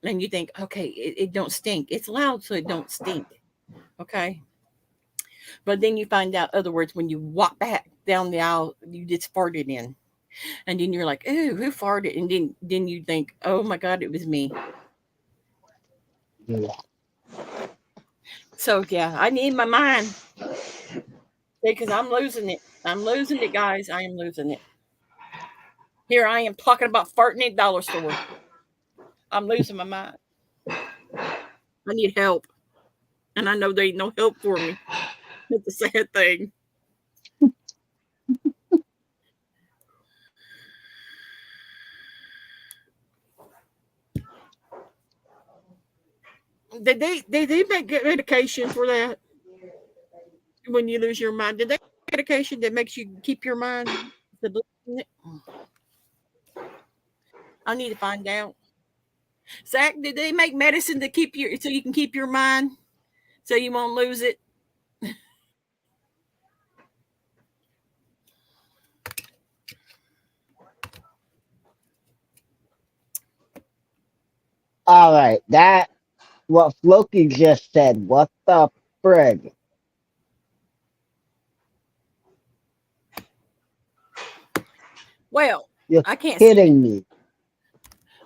and you think, okay, it don't stink. It's loud, so it don't stink. Okay. But then you find out, other words, when you walk back down the aisle, you just farted in. And then you're like, ooh, who farted? And then you think, oh my God, it was me. Yeah. So yeah, I need my mind. Because I'm losing it. I'm losing it, guys. I am losing it. Here I am talking about farting at dollar store. I'm losing my mind. I need help. And I know there ain't no help for me. It's a sad thing. Did they make medication for that? When you lose your mind, did they make medication that makes you keep your mind? I need to find out. Zach, did they make medicine to keep you so you can keep your mind so you won't lose it? All right, that what Floki just said. What the frig? Well, You're I can't kidding me.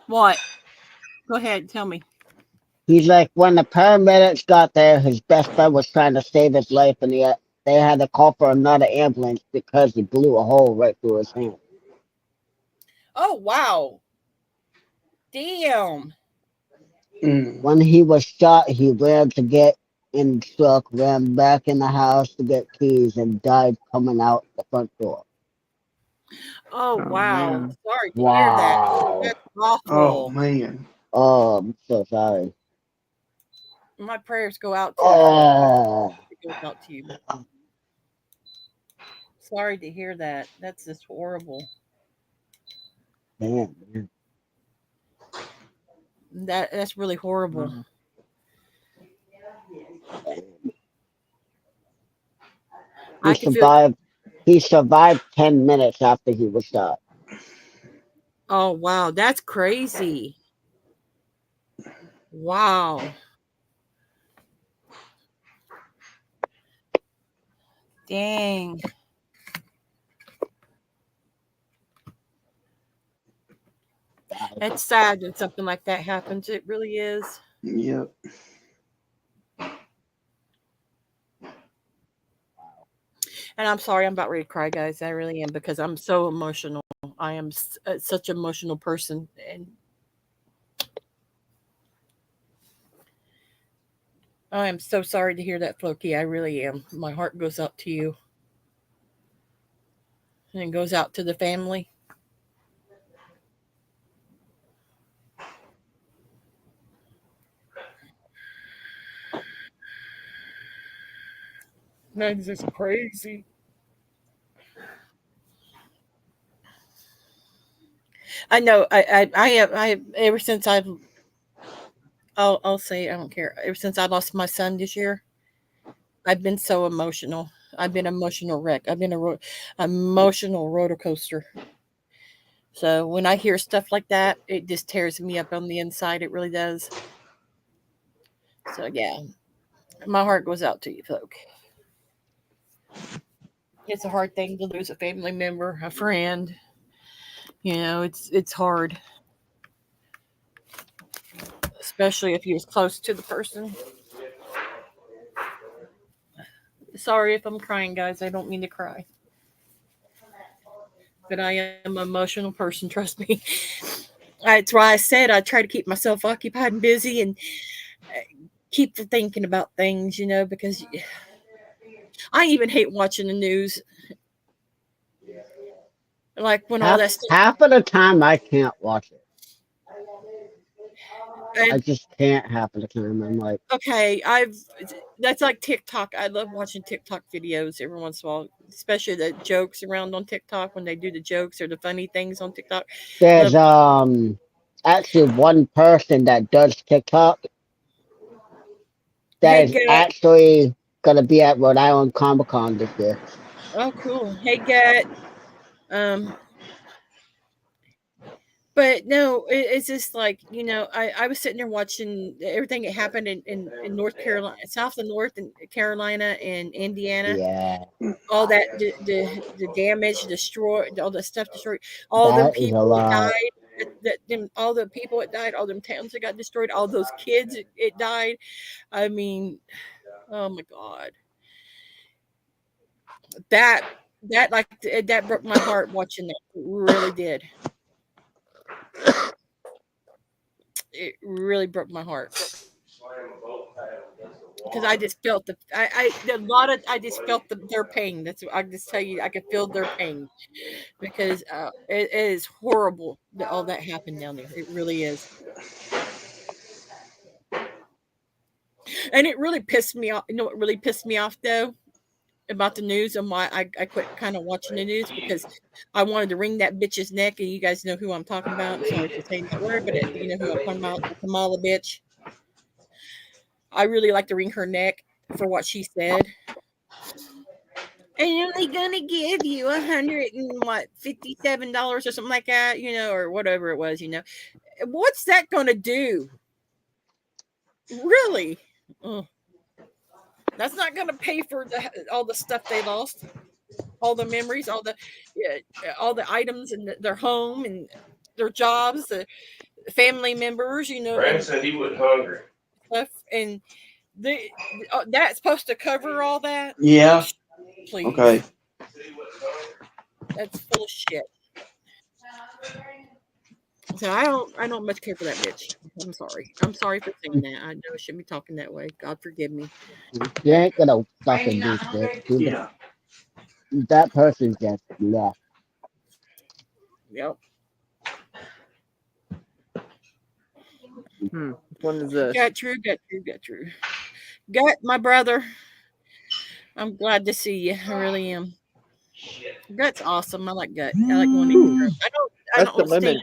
What? Go ahead, tell me. He's like, when the paramedics got there, his best friend was trying to save his life, and they had to call for another ambulance because he blew a hole right through his hand. Oh wow. Damn. When he was shot, he ran to get in the truck, ran back in the house to get keys, and died coming out the front door. Oh wow. man. Sorry to hear that. Wow. That's Oh awful. man. Oh, I'm so sorry. My prayers go out to Oh, it goes out to you. Sorry to hear that. That's just horrible. damn, man. That's really horrible. I can feel. He survived 10 minutes after he was shot. Oh wow, that's crazy. Wow. Dang. It's sad that something like that happens. It really is. Yep. And I'm sorry, I'm about ready to cry, guys. I really am because I'm so emotional. I am such an emotional person, and I am so sorry to hear that, Floki. I really am. My heart goes out to you, and it goes out to the family. That's just crazy. I know. I have ever since I'll say I don't care. Ever since I lost my son this year, I've been so emotional. I've been an emotional wreck. I've been emotional roller coaster. So when I hear stuff like that, it just tears me up on the inside. It really does. So yeah, my heart goes out to you, folk. It's a hard thing to lose a family member, a friend. It's hard, especially if you're close to the person. Sorry if I'm crying, guys. I don't mean to cry. But I am an emotional person, trust me. That's why I said I try to keep myself occupied and busy and keep thinking about things, because I even hate watching the news. Like when all Half that stuff. half of the time I can't watch it. I And, just can't half of the time. I'm like, okay, that's like TikTok. I love watching TikTok videos every once in a while, especially the jokes around on TikTok when they do the jokes or the funny things on TikTok. there's Love, actually one person that does TikTok that hey, is Gut. actually gonna be at Rhode Island Comic Con this year. Oh, cool. Hey, Gut. Um, But no, it's just like, I was sitting there watching everything that happened in North Carolina, South and North and Carolina and Indiana, Yeah, all that, the damage, destroyed, all the stuff destroyed, all them that is a people that lot. died, all the people that died, all them towns that got destroyed, all those kids it died. I mean, oh my God, that that broke my heart watching that. It really did. It really broke my heart. Because I just felt I just felt their pain. That's what I just tell you. I could feel their pain because it is horrible that all that happened down there. It really is, and it really pissed me off. You know what really pissed me off though about the news and why I quit kind of watching the news because I wanted to wring that bitch's neck, and you guys know who I'm talking about. I'm sorry for saying that word, but you know who I'm talking about, the Kamala bitch. I really like to wring her neck for what she said. And only gonna give you $157 or something like that, or whatever it was. What's that gonna do? Really? Ugh. That's not gonna pay for all the stuff they lost, all the memories, all the items in their home and their jobs, the family members, Brandon and said he wasn't hungry. stuff. And that's supposed to cover all that. Yeah. Please, Okay. that's full of shit. So I don't much care for that bitch. I'm sorry. I'm sorry for saying that. I know I shouldn't be talking that way. God forgive me. You ain't gonna fucking do shit. Yeah. That person's just left. Yep. Which one is this? Got true. Gut, my brother. I'm glad to see you. I really am. Gut's awesome. I like Gut. I like going in there. I That's the don't stay in limit. there.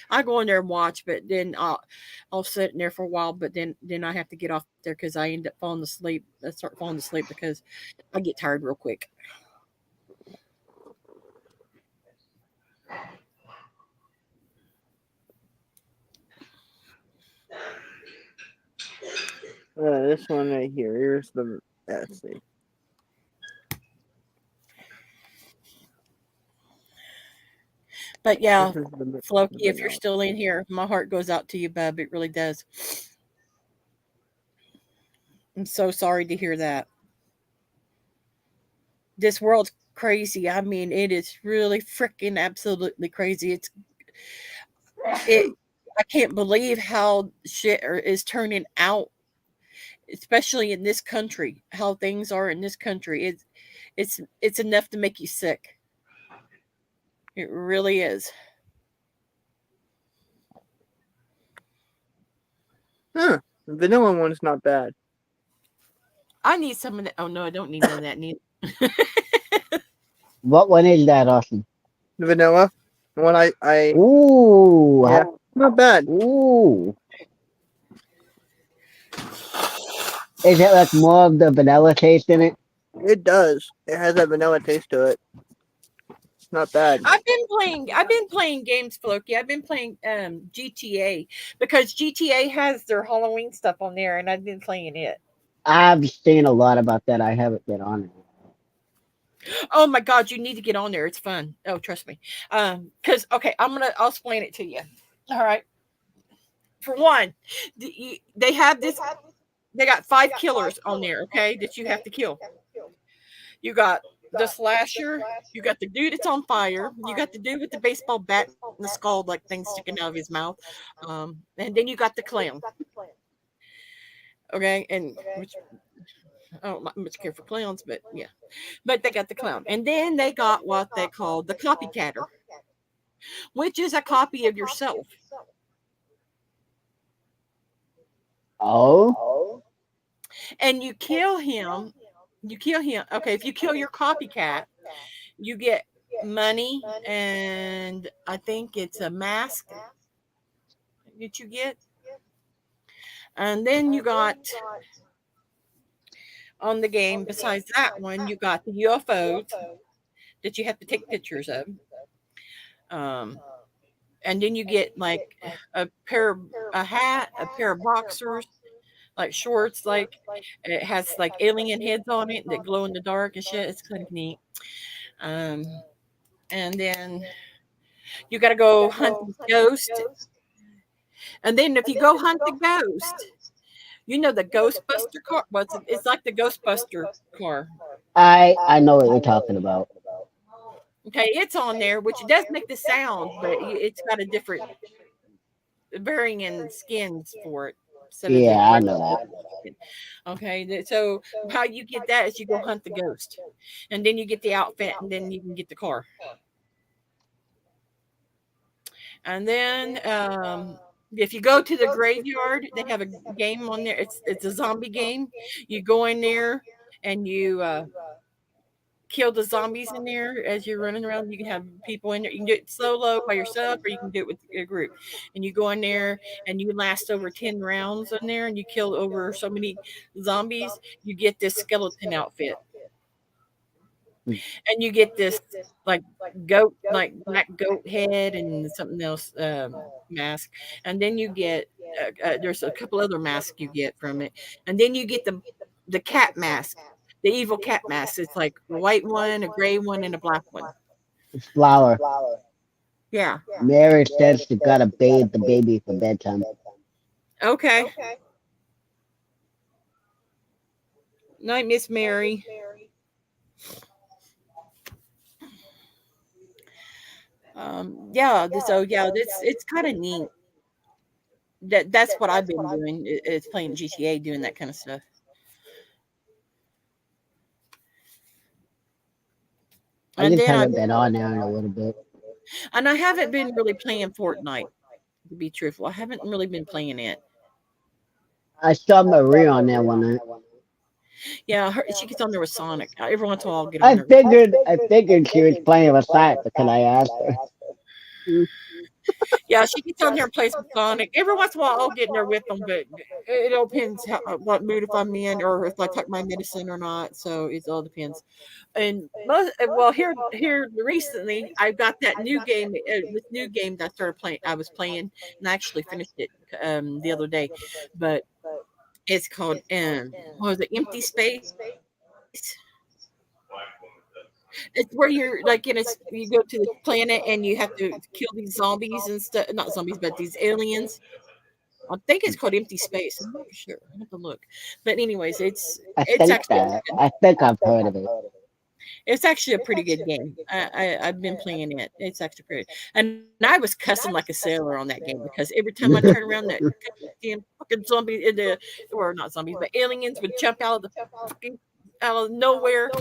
I go in there and watch, but then I'll sit in there for a while, but then I have to get off there because I end up falling asleep. I start falling asleep because I get tired real quick. This one right here. Here's the. Let's see. But yeah, This is the Floki, if you're vanilla. still in here, my heart goes out to you, bub. It really does. I'm so sorry to hear that. This world's crazy. I mean, it is really freaking absolutely crazy. I can't believe how shit is turning out, especially in this country. How things are in this country. It's enough to make you sick. It really is. Huh. The vanilla one's not bad. I need some of that. Oh no, I don't need none of that. What one is that, Austin? The vanilla. The one I Ooh. yeah, not bad. Ooh. Is it like more of the vanilla taste in it? It does. It has that vanilla taste to it. It's not bad. I've been playing games, Floki. I've been playing GTA because GTA has their Halloween stuff on there, and I've been playing it. I've seen a lot about that. I haven't been on it. Oh my God, you need to get on there. It's fun. Oh, trust me. Because okay, I'll explain it to you. All right. For one, they have this. They got 5 killers on there. Okay, that you have to kill. You got the slasher. You got the dude that's on fire. You got the dude with the baseball bat and the skull like thing sticking out of his mouth. And then you got the clown. Okay, and which I don't much care for clowns, but yeah. But they got the clown. And then they got what they call the copycatter, which is a copy of yourself. Oh, And you kill him. You kill him. Okay, if you kill your copycat, you get money, and I think it's a mask that you get. And then you got on the game, besides that one, you got the UFOs that you have to take pictures of. And then you get like a hat, a pair of boxers, like shorts, like it has like alien heads on it that glow in the dark and shit. It's kind of neat. And then you got to go hunt the ghost. And then if you go hunt the ghost, you know the Ghostbuster car. Well, it's like the Ghostbuster car. I know what you're talking about. Okay, it's on there, which does make the sound, but it's got a different varying in skins for it. So Yeah, I know that. Okay, so how you get that is you go hunt the ghost, and then you get the outfit, and then you can get the car. And then if you go to the graveyard, they have a game on there. It's a zombie game. You go in there and you kill the zombies in there as you're running around. You can have people in there. You can do it solo by yourself, or you can do it with a group. And you go in there and you last over 10 rounds in there, and you kill over so many zombies. You get this skeleton outfit. And you get this like goat, like black goat head and something else mask. And then you get there's a couple other masks you get from it. And then you get the cat mask. The evil cat mask. It's like a white one, a gray one, and a black one. It's Flower. Yeah. Mary says she gotta bathe the baby for bedtime. Okay. Night, Miss Mary. It's kind of neat. That's what I've been doing. Is playing GTA, doing that kind of stuff. I And just then haven't been on there in a little bit. I haven't been really playing Fortnite, to be truthful. I haven't really been playing it. I saw Marie on there one night. Yeah, she gets on there with Sonic. Every once in a while I'll get on I figured she was playing with Sonic because I asked her. Yeah, she gets on there and plays with Sonic. Every once in a while I'll get in there with them, but it all depends what mood if I'm in or if I took my medicine or not. So it all depends. And here recently I got that new game, this new game that I started playing. I was playing and I actually finished it the other day, but it's called what was it? Empty Space. It's where you're like you go to the planet and you have to kill these zombies and stuff. Not zombies, but these aliens. I think it's called Empty Space. I'm not sure. I have to look. But anyways, I think I've heard of it. It's actually a pretty good game. I've been playing it. It's actually pretty. And I was cussing like a sailor on that game because every time I turn around, that damn fucking zombie or not zombies, but aliens would jump out of nowhere,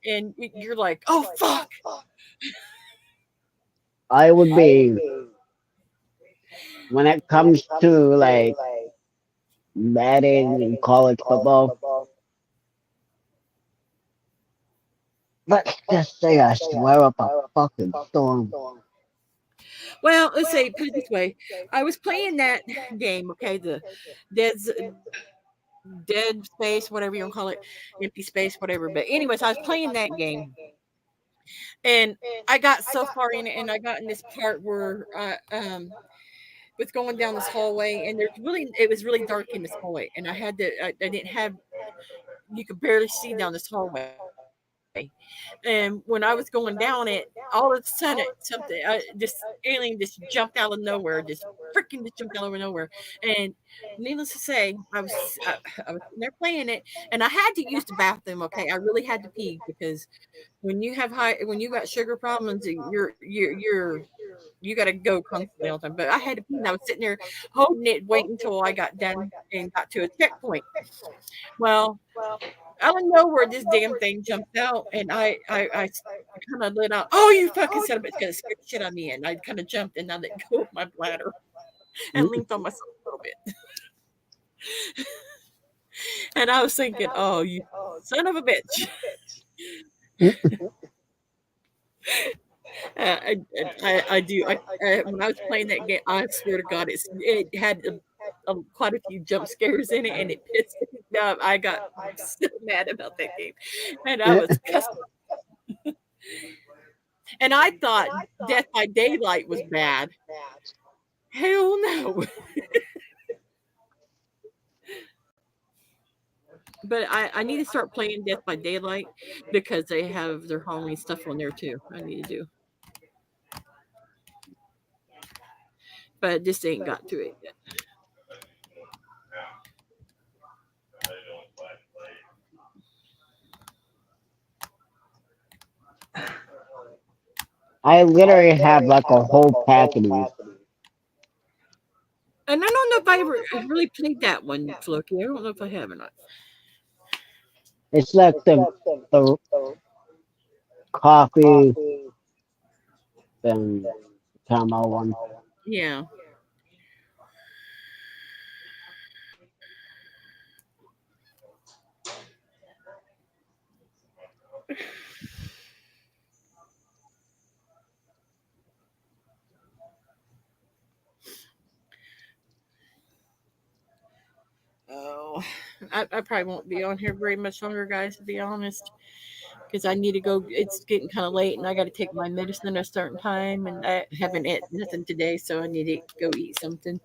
and you're like, oh fuck. I would be when it comes to like Madden and college football. Let's just say I swear up a fucking storm. Well, let's say put it this way. I was playing that game, okay, the dead space, whatever you want to call it, empty space, whatever. But anyways, I was playing that game. And I got so far in it, and I got in this part where was going down this hallway, and it was really dark in this hallway, and I didn't have, you could barely see down this hallway. And when I was going down it, all of a sudden something, this alien just jumped out of nowhere, just freaking just jumped out of nowhere. And needless to say, I was sitting there playing it, and I had to use the bathroom. Okay, I really had to pee because when you got sugar problems, you got to go constantly all the time. But I had to pee, and I was sitting there holding it, waiting until I got done and got to a checkpoint. Well, out of nowhere, this damn thing jumped out, and I kind of let out. Oh, you fucking son of a bitch! Gonna scare the shit out of me, and I kind of jumped and I let go of my bladder and leaned on myself a little bit. And I was thinking, oh, you son of a bitch. I do. When I was playing that game, I swear to God, it had quite a few jump scares in it, and it pissed me off. I got so mad about that game, and I was cussing. And I thought Death by Daylight was bad. Hell no. But I need to start playing Death by Daylight because they have their Halloween stuff on there too. I need to do. But I just ain't got to it yet. I literally have like a whole pack of these. And I don't know if I ever really played that one, Floki. I don't know if I have or not. It's like the coffee and caramel one. Yeah. Oh, I probably won't be on here very much longer, guys, to be honest, because I need to go. It's getting kind of late, and I got to take my medicine at a certain time, and I haven't eaten nothing today, so I need to go eat something.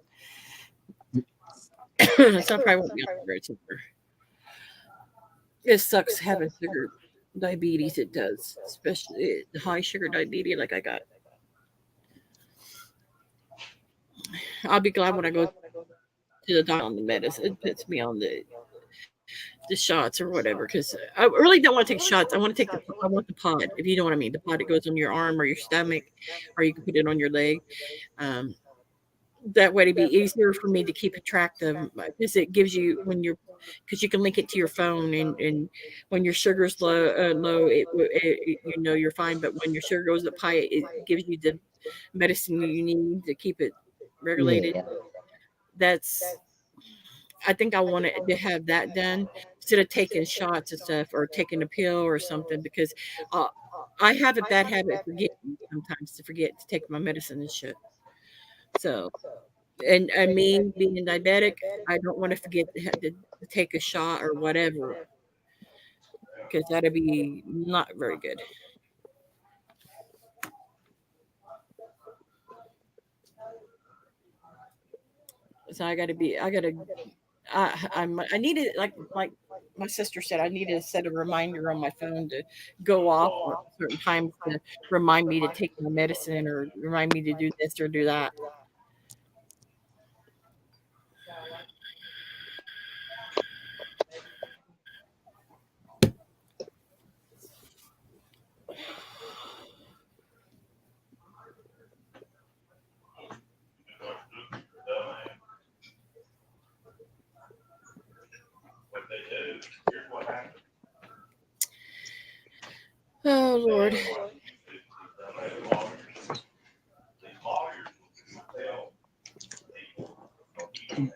So I probably won't be on very longer. It sucks having sugar diabetes. It does, especially the high sugar diabetes like I got. I'll be glad when I go to the doctor on the medicine. It puts me on the shots or whatever because I really don't want to take shots. I want the pod, if you know what I mean. The pod that goes on your arm or your stomach, or you can put it on your leg. That way it'd be easier for me to keep a track of because it gives you because you can link it to your phone and when your sugar's low, you know you're fine. But when your sugar goes up high, it gives you the medicine you need to keep it regulated. Yeah. I think I wanted to have that done instead of taking shots and stuff or taking a pill or something because I have a bad habit of forgetting sometimes to forget to take my medicine and shit. So, and I mean, being diabetic, I don't want to forget to take a shot or whatever because that'd be not very good. So I needed like my sister said, I needed to set a reminder on my phone to go off at certain times to remind me to take my medicine or remind me to do this or do that. Oh Lord. I'm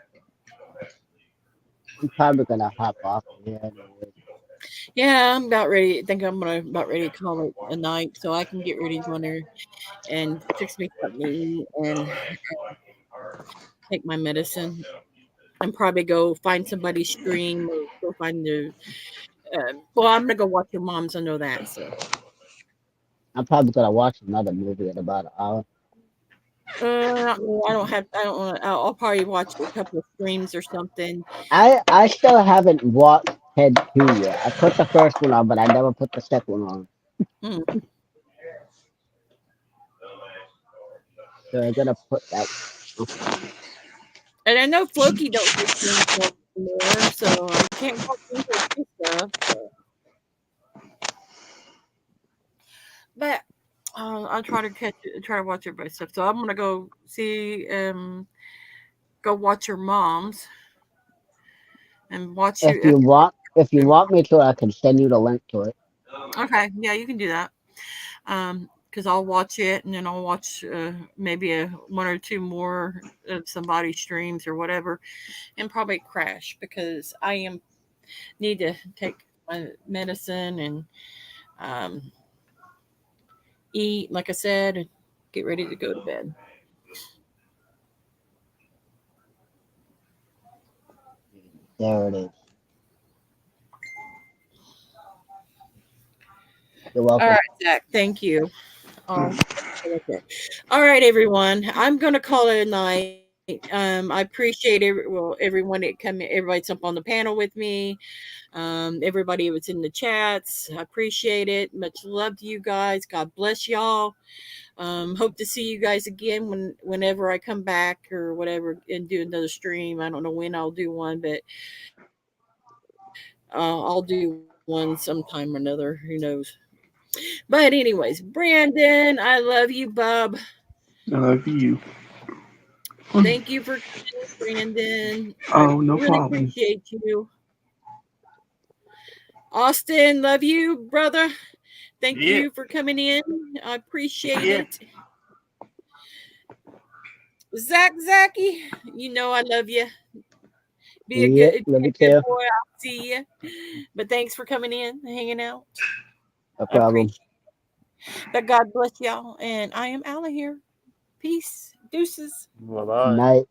probably gonna hop off here. Yeah, I'm about ready. I think I'm about ready to call it a night so I can get ready to go in there and fix me something and take my medicine and probably go find somebody's stream or go find the. Well, I'm gonna go watch your mom's. I know that. So I'm probably gonna watch another movie in about an hour. I don't want to. I'll probably watch a couple of streams or something. I still haven't watched Head 2 yet. I put the first one on, but I never put the second one on. Mm. So I gotta put that. And I know Floki don't do things anymore, so I can't watch any of his stuff. But I'll try to watch everybody's stuff. So I'm gonna go see, go watch your mom's and watch If you. you want me to, I can send you the link to it. Okay, yeah, you can do that. Because I'll watch it and then I'll watch maybe one or two more of somebody's streams or whatever, and probably crash because I need to take my medicine and eat, like I said, and get ready to go to bed. There it is. You're welcome. All right, Zach. Thank you. Okay. All right, everyone. I'm gonna call it a night. I appreciate everyone that everybody's up on the panel with me. Everybody that's in the chats. I appreciate it. Much love to you guys. God bless y'all. Hope to see you guys again whenever I come back or whatever and do another stream. I don't know when I'll do one, but I'll do one sometime or another. Who knows? But anyways, Brandon, I love you, bub. I love you. Thank you for coming, Brandon. Oh, I no really problem. appreciate you. Austin, love you, brother. Thank Yeah. you for coming in. I appreciate Yeah. it. Zachy, you know I love you. Be a Yep, let me good tell. boy. I'll see you. But thanks for coming in and hanging out. No I problem. appreciate it. But God bless y'all. And I am Alla here. Peace. Deuces. Bye bye. Night.